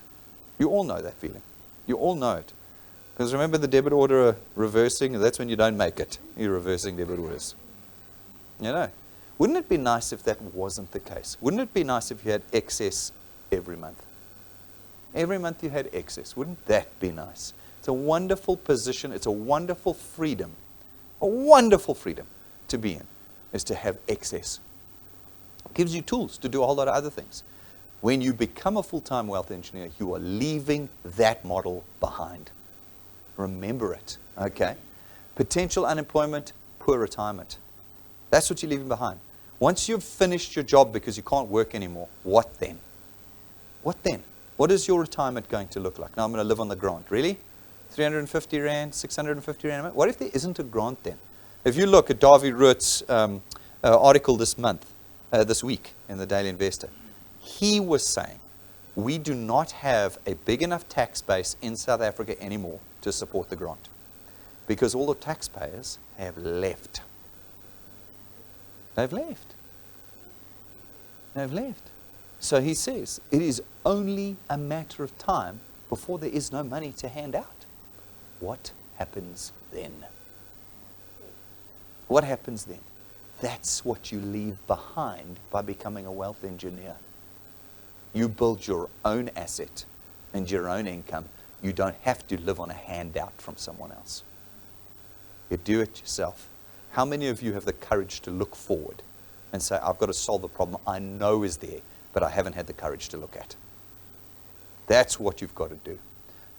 You all know that feeling. You all know it. Because remember the debit order reversing? That's when you don't make it. You're reversing debit orders. Wouldn't it be nice if that wasn't the case? Wouldn't it be nice if you had excess every month? Every month you had excess. Wouldn't that be nice? It's a wonderful position. It's a wonderful freedom. A wonderful freedom to be in is to have excess. It gives you tools to do a whole lot of other things. When you become a full-time wealth engineer, you are leaving that model behind. Remember it, okay? Potential unemployment, poor retirement. That's what you're leaving behind. Once you've finished your job because you can't work anymore, what then? What then? What is your retirement going to look like? Now I'm going to live on the grant. Really? 350 Rand, 650 Rand a month? What if there isn't a grant then? If you look at David Ruth's article this week in the Daily Investor, he was saying, we do not have a big enough tax base in South Africa anymore to support the grant, because all the taxpayers have left. They've left. They've left. So he says, it is only a matter of time before there is no money to hand out. What happens then? What happens then? That's what you leave behind by becoming a wealth engineer. You build your own asset and your own income. You don't have to live on a handout from someone else. You do it yourself. How many of you have the courage to look forward and say, I've got to solve a problem I know is there, but I haven't had the courage to look at? That's what you've got to do.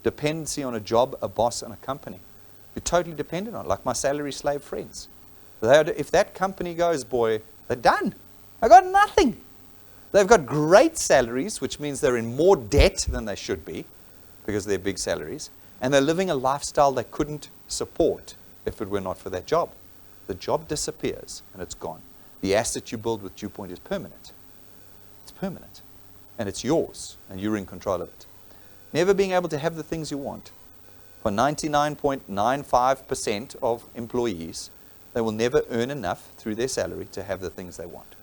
Dependency on a job, a boss, and a company. You're totally dependent on it, like my salary slave friends. If that company goes, boy, they're done. They've got nothing. They've got great salaries, which means they're in more debt than they should be because of their big salaries, and they're living a lifestyle they couldn't support if it were not for that job. The job disappears, and it's gone. The asset you build with DuePoint is permanent. It's permanent, and it's yours, and you're in control of it. Never being able to have the things you want. For 99.95% of employees, they will never earn enough through their salary to have the things they want.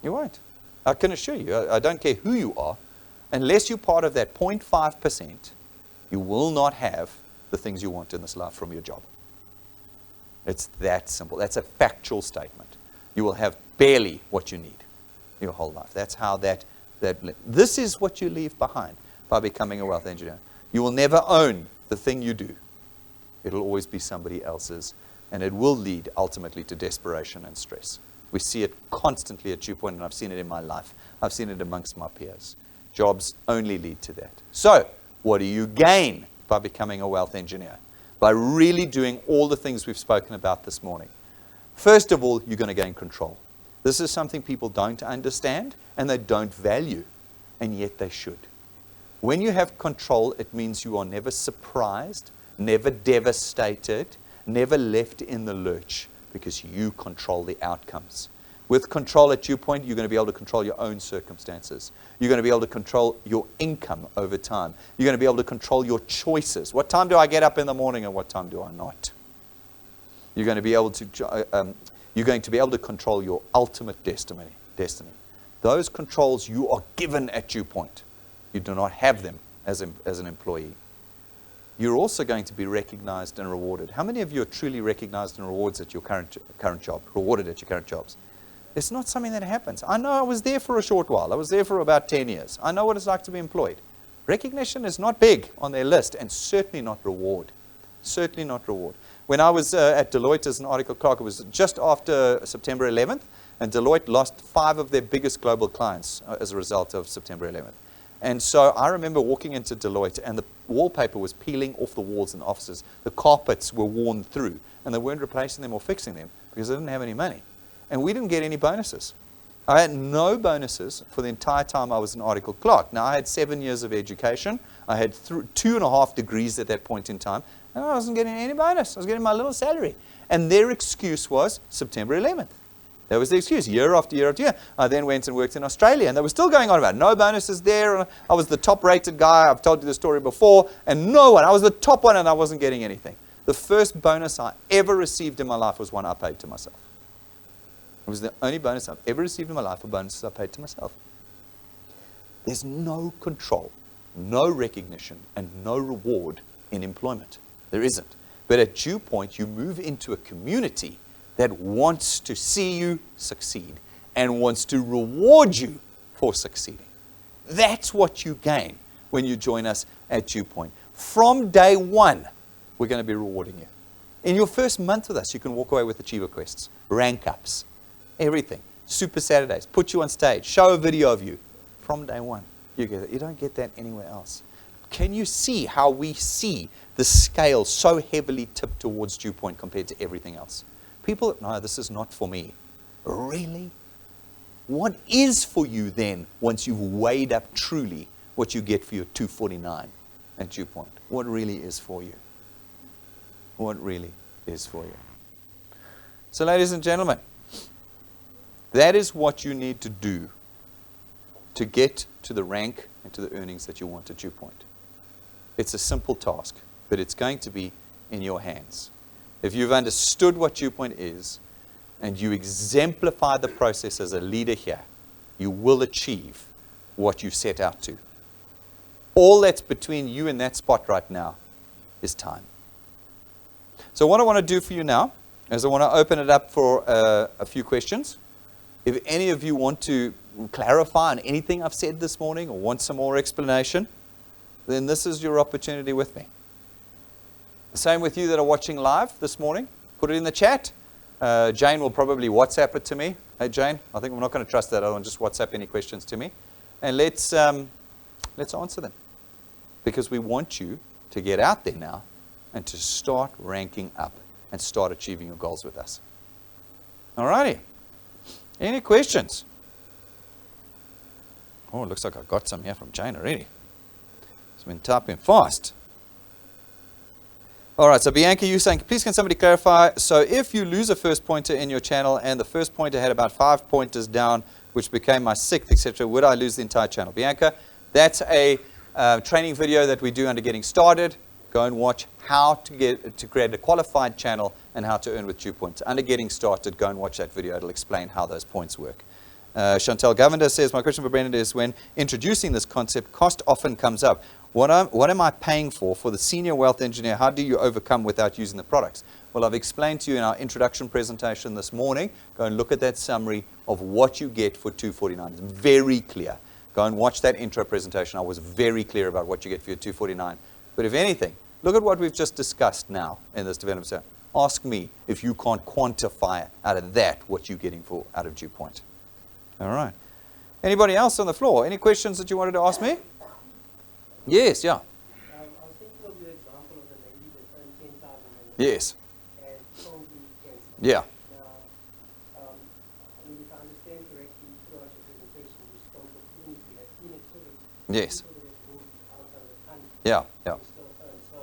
You won't. I can assure you, I don't care who you are, unless you're part of that 0.5%, you will not have the things you want in this life from your job. It's that simple. That's a factual statement. You will have barely what you need your whole life. That's how this is what you leave behind by becoming a wealth engineer. You will never own the thing you do. It'll always be somebody else's, and it will lead ultimately to desperation and stress. We see it constantly at DuePoint, and I've seen it in my life. I've seen it amongst my peers. Jobs only lead to that. So, what do you gain by becoming a wealth engineer? By really doing all the things we've spoken about this morning. First of all, you're going to gain control. This is something people don't understand and they don't value, and yet they should. When you have control, it means you are never surprised, never devastated, never left in the lurch, because you control the outcomes. With control at DuePoint, you're going to be able to control your own circumstances. You're going to be able to control your income over time. You're going to be able to control your choices. What time do I get up in the morning and what time do I not? You're going to be able to control your ultimate destiny. Those controls you are given at DuePoint. You do not have them as an employee. You're also going to be recognized and rewarded. How many of you are truly recognized and rewarded at your current job? Rewarded at your current jobs? It's not something that happens. I know I was there for a short while. I was there for about 10 years. I know what it's like to be employed. Recognition is not big on their list, and certainly not reward. Certainly not reward. When I was at Deloitte as an article clerk, it was just after September 11th, and Deloitte lost 5 of their biggest global clients as a result of September 11th. And so I remember walking into Deloitte, and the wallpaper was peeling off the walls in the offices. The carpets were worn through, and they weren't replacing them or fixing them because they didn't have any money. And we didn't get any bonuses. I had no bonuses for the entire time I was an article clerk. Now, I had 7 years of education. I had 2.5 degrees at that point in time, and I wasn't getting any bonus. I was getting my little salary. And their excuse was September 11th. That was the excuse, year after year after year. I then went and worked in Australia, and they were still going on about no bonuses there. I was the top-rated guy. I've told you the story before, and no one. I was the top one, and I wasn't getting anything. The first bonus I ever received in my life was one I paid to myself. It was the only bonus I've ever received in my life, for bonuses I paid to myself. There's no control, no recognition, and no reward in employment. There isn't. But at DuePoint, you move into a community that wants to see you succeed and wants to reward you for succeeding. That's what you gain when you join us at DuePoint. From day one, we're going to be rewarding you. In your first month with us, you can walk away with Achiever Quests, rank ups, everything. Super Saturdays, put you on stage, show a video of you. From day one, you get it. You don't get that anywhere else. Can you see how we see the scale so heavily tipped towards DuePoint compared to everything else? People, no, this is not for me. Really? What is for you then once you've weighed up truly what you get for your $249 at DuePoint? What really is for you? What really is for you? So, ladies and gentlemen, that is what you need to do to get to the rank and to the earnings that you want at DuePoint. It's a simple task, but it's going to be in your hands. If you've understood what DuePoint is, and you exemplify the process as a leader here, you will achieve what you set out to. All that's between you and that spot right now is time. So what I want to do for you now is I want to open it up for a few questions. If any of you want to clarify on anything I've said this morning or want some more explanation, then this is your opportunity with me. The same with you that are watching live this morning. Put it in the chat. Jane will probably WhatsApp it to me. Hey, Jane, I think we're not going to trust that. I want just WhatsApp any questions to me. And let's answer them. Because we want you to get out there now and to start ranking up and start achieving your goals with us. All righty. Any questions? Oh, it looks like I've got some here from Jane already. It's been typing fast. All right, so Bianca, you're saying, please can somebody clarify, so if you lose a first pointer in your channel and the first pointer had about 5 pointers down, which became my 6th, etc., would I lose the entire channel? Bianca, that's a training video that we do under Getting Started. Go and watch how to create a qualified channel and how to earn with DuePoint. Under Getting Started, go and watch that video. It'll explain how those points work. Chantel Govender says, my question for Brendan is, when introducing this concept, cost often comes up. What am I paying for the senior wealth engineer? How do you overcome without using the products? Well, I've explained to you in our introduction presentation this morning. Go and look at that summary of what you get for $249. It's very clear. Go and watch that intro presentation. I was very clear about what you get for your $249. But if anything, look at what we've just discussed now in this development center. Ask me if you can't quantify out of that what you're getting out of DuePoint. All right. Anybody else on the floor? Any questions that you wanted to ask me? Yes, yeah. I was thinking of your example of the lady that earned 10,000 Yes. and sold me 10. Yeah. Now, I mean, if I understand correctly, throughout your presentation, you spoke of inactivity. Yes. People that have moved outside of the country. Yeah, yeah. Still earn. So,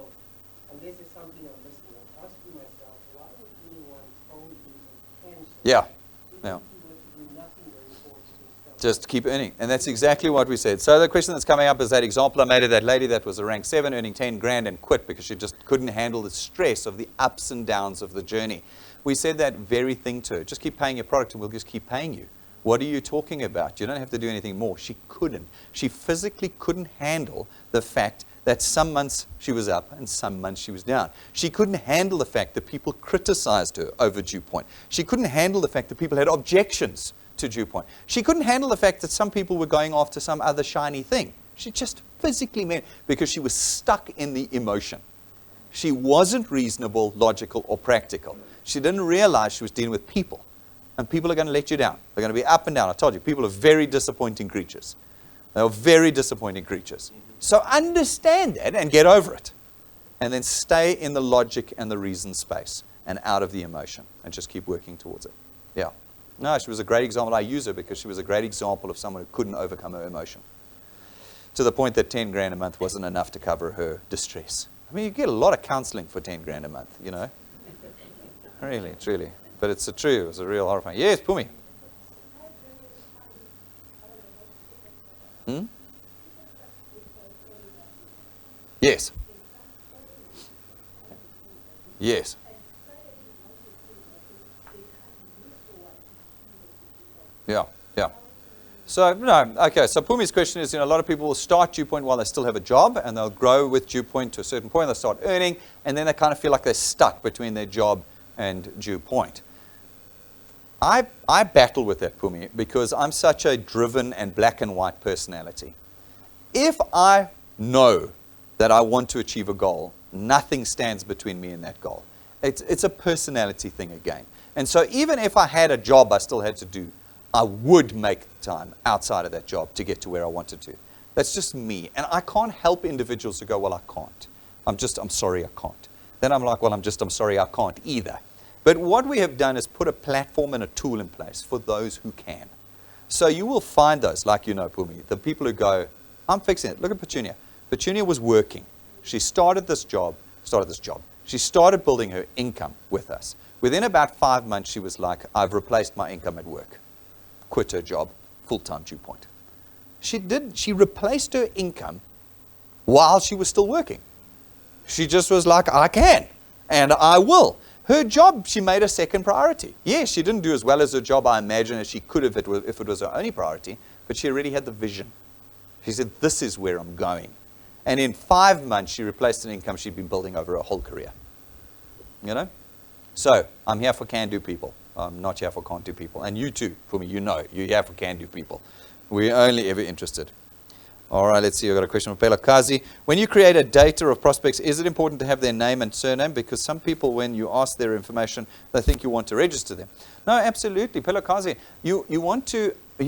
unless there's something I'm missing, I'm asking myself, why would anyone own these intentions? Yeah. Even Yeah. if you were to do nothing going forward to themselves? Just keep earning. And that's exactly what we said. So the question that's coming up is that example I made of that lady that was a rank 7 earning 10 grand and quit because she just couldn't handle the stress of the ups and downs of the journey. We said that very thing to her. Just keep paying your product and we'll just keep paying you. What are you talking about? You don't have to do anything more. She couldn't. She physically couldn't handle the fact that some months she was up and some months she was down. She couldn't handle the fact that people criticized her over DuePoint. She couldn't handle the fact that people had objections to DuePoint. She couldn't handle the fact that some people were going after some other shiny thing. She just physically meant, because she was stuck in the emotion. She wasn't reasonable, logical, or practical. She didn't realize she was dealing with people. And people are going to let you down. They're going to be up and down. I told you, people are very disappointing creatures. They are very disappointing creatures. So understand that and get over it. And then stay in the logic and the reason space and out of the emotion. And just keep working towards it. Yeah. No, she was a great example. I use her because she was a great example of someone who couldn't overcome her emotion. To the point that 10 grand a month wasn't enough to cover her distress. I mean, you get a lot of counseling for 10 grand a month, you know. Really, truly. But it's true. It was a real horrifying. Yes, Pumi. Hmm? Yes. Yes. Yeah, yeah. So, no, okay, so Pumi's question is, a lot of people will start DuePoint while they still have a job, and they'll grow with DuePoint to a certain point, they'll start earning, and then they kind of feel like they're stuck between their job and DuePoint. I battle with that, Pumi, because I'm such a driven and black and white personality. If I know that I want to achieve a goal, nothing stands between me and that goal. It's a personality thing again. And so even if I had a job I still had to do, I would make time outside of that job to get to where I wanted to. That's just me. And I can't help individuals who go, well, I can't. I'm sorry, I can't. Then I'm like, well, I'm sorry, I can't either. But what we have done is put a platform and a tool in place for those who can. So you will find those, like Pumi, the people who go, I'm fixing it. Look at Petunia. Petunia was working. She started this job. She started building her income with us. Within about 5 months, she was like, I've replaced my income at work. Quit her job, full-time DuePoint. She replaced her income while she was still working. She just was like, I can, and I will. Her job, she made a second priority. Yes, she didn't do as well as her job, I imagine, as she could have if it was her only priority, but she already had the vision. She said, this is where I'm going. And in 5 months, she replaced an income she'd been building over her whole career. You know? So, I'm here for can-do people. I'm not here for can't-do people. And you too, for me, you're here for can-do people. We're only ever interested. All right, let's see. I've got a question from Pelakazi. When you create a data of prospects, is it important to have their name and surname? Because some people, when you ask their information, they think you want to register them. No, absolutely. Pelakazi, you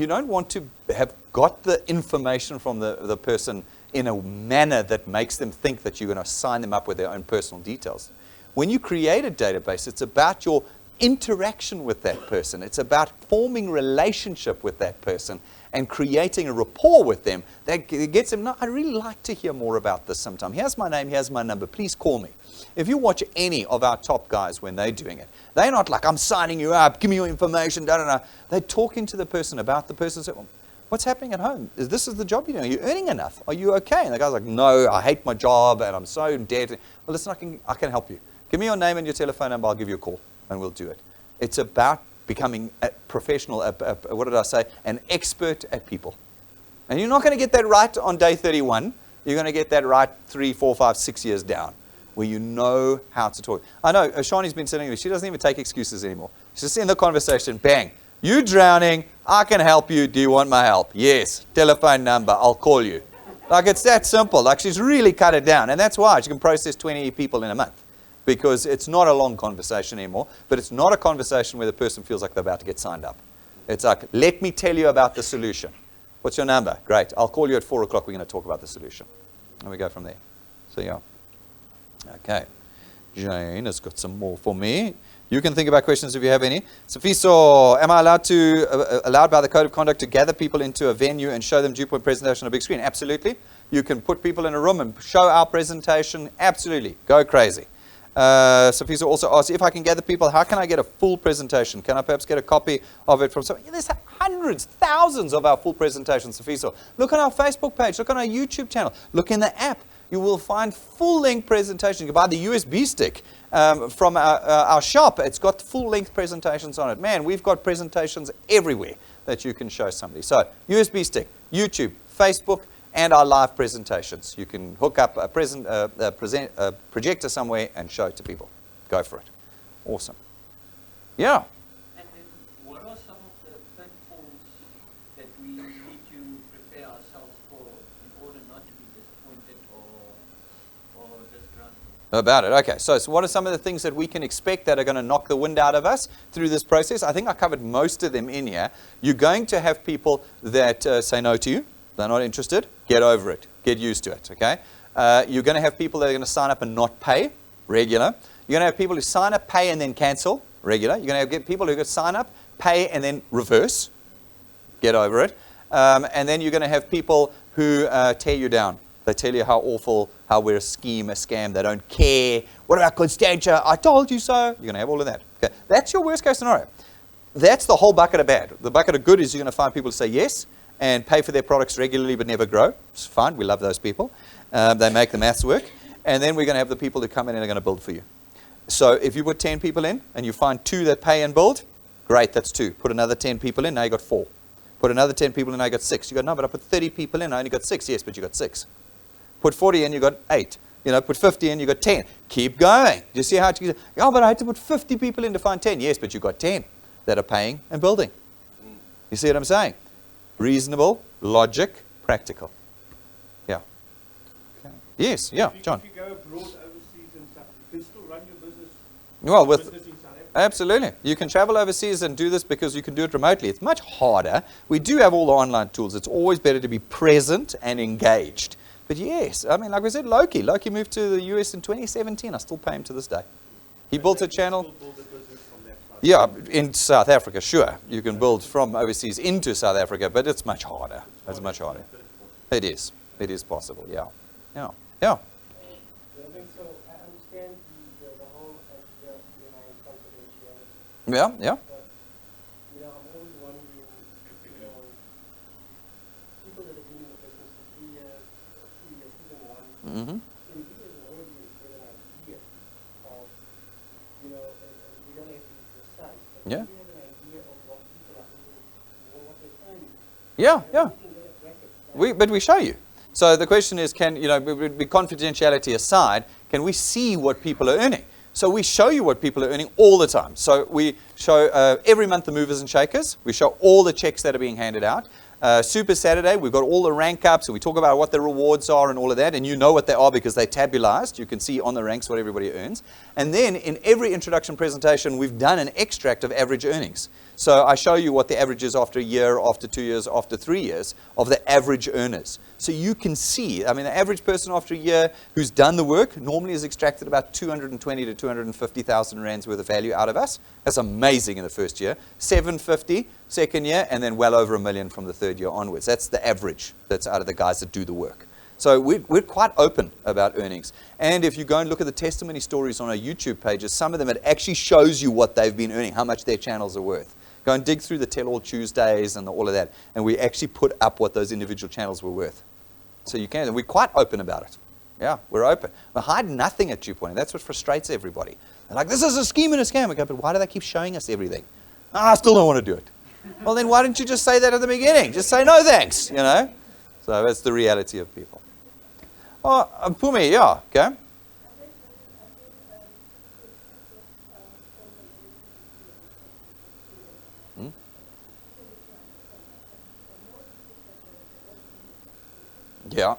don't want to have got the information from the person in a manner that makes them think that you're going to sign them up with their own personal details. When you create a database, it's about your interaction with that person. It's about forming relationship with that person and creating a rapport with them that gets them, no, I'd really like to hear more about this sometime. Here's my name, here's my number, please call me. If you watch any of our top guys when they're doing it, they're not like, I'm signing you up, give me your information, da-da-da. They're talking to the person about the person. Say, well, what's happening at home? This is the job you're doing. Are you earning enough? Are you okay? And the guy's like, no, I hate my job and I'm so in debt. Well, listen, I can help you. Give me your name and your telephone number, I'll give you a call and we'll do it. It's about becoming a professional, what did I say? An expert at people. And you're not going to get that right on day 31. You're going to get that right 3, 4, 5, 6 years down, where you know how to talk. I know, Shani's been sitting there. She doesn't even take excuses anymore. She's just in the conversation, bang. You drowning, I can help you. Do you want my help? Yes. Telephone number, I'll call you. Like, it's that simple. Like, she's really cut it down. And that's why she can process 20 people in a month. Because it's not a long conversation anymore, but it's not a conversation where the person feels like they're about to get signed up. It's like, let me tell you about the solution. What's your number? Great. I'll call you at 4 o'clock. We're going to talk about the solution. And we go from there. So, yeah. Okay. Jane has got some more for me. You can think about questions if you have any. Safiso, am I allowed by the code of conduct to gather people into a venue and show them DuePoint presentation on a big screen? Absolutely. You can put people in a room and show our presentation. Absolutely. Go crazy. Safiso also asked, if I can gather people, how can I get a full presentation? Can I perhaps get a copy of it from someone? There's hundreds, thousands of our full presentations, Safiso. Look on our Facebook page. Look on our YouTube channel. Look in the app. You will find full-length presentations. You can buy the USB stick from our shop. It's got full-length presentations on it. Man, we've got presentations everywhere that you can show somebody. So, USB stick, YouTube, Facebook, and our live presentations. You can hook up a projector somewhere and show it to people. Go for it. Awesome. Yeah. And then what are some of the pitfalls About it. Okay, so what are some of the things that we can expect that are going to knock the wind out of us through this process? I think I covered most of them in here. You're going to have people that say no to you. They're not interested. Get over it. Get used to it, okay? You're going to have people that are going to sign up and not pay, regular. You're going to have people who sign up, pay, and then cancel, regular. You're going to get people who are going to sign up, pay, and then reverse. Get over it. And then you're going to have people who tear you down. They tell you how awful, how we're a scheme, a scam. They don't care. What about Constantia? I told you so. You're going to have all of that. Okay. That's your worst case scenario. That's the whole bucket of bad. The bucket of good is you're going to find people who say yes and pay for their products regularly but never grow. It's fine. We love those people. They make the maths work. And then we're going to have the people who come in and are going to build for you. So if you put 10 people in and you find 2 that pay and build, great, that's 2. Put another 10 people in, now you got 4. Put another 10 people in, now you got 6. You go, no, but I put 30 people in, I only got 6. Yes, but you got 6. Put 40 in, you got 8. Put 50 in, you got 10. Keep going. Do you see how it, oh, but I had to put 50 people in to find 10. Yes, but you got 10 that are paying and building. You see what I'm saying? Reasonable, logic, practical. Yeah. Okay. Yes, yeah, John. If you go abroad, overseas and stuff, you can still run your business. Well, with Business in South Africa. absolutely. You can travel overseas and do this because you can do it remotely. It's much harder. We do have all the online tools. It's always better to be present and engaged. But yes, I mean, like we said, Loki moved to the US in 2017. I still pay him to this day. He built a channel. Still build a business from that side. Yeah, in South Africa, sure. You can build from overseas into South Africa, but it's much harder. It's much harder. It is. It is possible, yeah. Yeah. Yeah. So I understand the whole idea behind confidentiality. Yeah, yeah. But, I'm always wondering, people that have been in the business for 3 years, 2 years, even 1, Mm-hmm. can give us an audience get an idea of, and we don't have to be precise, but Yeah. we have an idea of what people are doing, or what they're earning. Yeah, yeah. We can get a bracket. But we show you. So the question is, can, confidentiality aside, can we see what people are earning? So we show you what people are earning all the time. So we show every month the movers and shakers. We show all the checks that are being handed out. Super Saturday, we've got all the rank ups, and we talk about what the rewards are and all of that, and you know what they are because they're tabularized. You can see on the ranks what everybody earns. And then in every introduction presentation, we've done an extract of average earnings. So I show you what the average is after a year, after 2 years, after 3 years of the average earners. So you can see, the average person after a year who's done the work normally has extracted about 220 to 250,000 rands worth of value out of us. That's amazing in the first year. 750 second year, and then well over $1 million from the third year onwards. That's the average that's out of the guys that do the work. So we're quite open about earnings. And if you go and look at the testimony stories on our YouTube pages, some of them, it actually shows you what they've been earning, how much their channels are worth. Go and dig through the Tell All Tuesdays and all of that, and we actually put up what those individual channels were worth. So you can, and we're quite open about it. Yeah, we're open. We hide nothing at DuePoint, and that's what frustrates everybody. They're like, this is a scheme and a scam. We go, but why do they keep showing us everything? I still don't want to do it. Well, then why didn't you just say that at the beginning? Just say no thanks, So that's the reality of people. Oh, Pumi, yeah, okay. Yeah.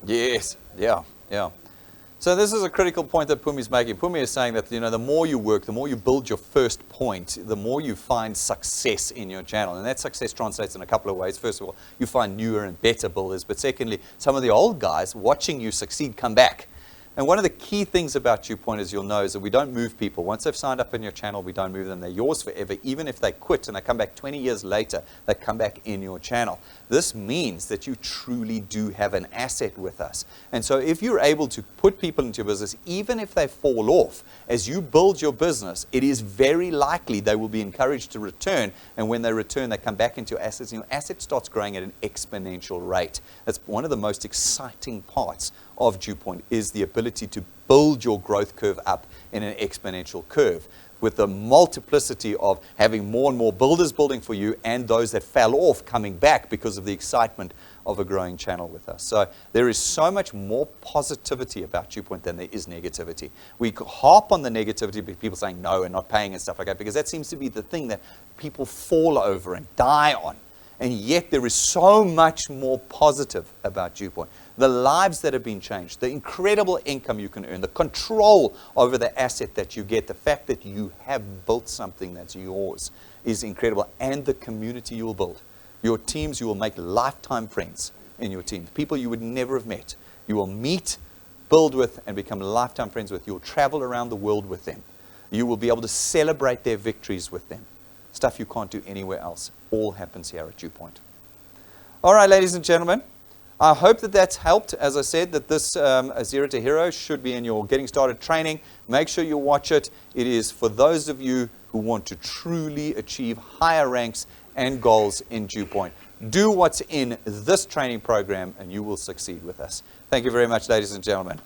Yes. Yeah. Yeah. So this is a critical point that Pumi is making. Pumi is saying that, the more you work, the more you build your first point, the more you find success in your channel. And that success translates in a couple of ways. First of all, you find newer and better builders. But secondly, some of the old guys watching you succeed come back. And one of the key things about DuePoint, as you'll know, is that we don't move people. Once they've signed up in your channel, we don't move them. They're yours forever. Even if they quit and they come back 20 years later, they come back in your channel. This means that you truly do have an asset with us. And so if you're able to put people into your business, even if they fall off, as you build your business, it is very likely they will be encouraged to return. And when they return, they come back into your assets, and your asset starts growing at an exponential rate. That's one of the most exciting parts of DuePoint, is the ability to build your growth curve up in an exponential curve with the multiplicity of having more and more builders building for you and those that fell off coming back because of the excitement of a growing channel with us. So there is so much more positivity about DuePoint than there is negativity. We harp on the negativity, people saying no and not paying and stuff like that, because that seems to be the thing that people fall over and die on. And yet there is so much more positive about DuePoint. the lives that have been changed, the incredible income you can earn, the control over the asset that you get, the fact that you have built something that's yours is incredible, and the community you will build. Your teams, you will make lifetime friends in your team, people you would never have met. You will meet, build with, and become lifetime friends with. You'll travel around the world with them. You will be able to celebrate their victories with them. Stuff you can't do anywhere else. All happens here at DuePoint. All right, ladies and gentlemen. I hope that that's helped. As I said, that this Zero to Hero should be in your Getting Started training. Make sure you watch it. It is for those of you who want to truly achieve higher ranks and goals in DuePoint. Do what's in this training program and you will succeed with us. Thank you very much, ladies and gentlemen.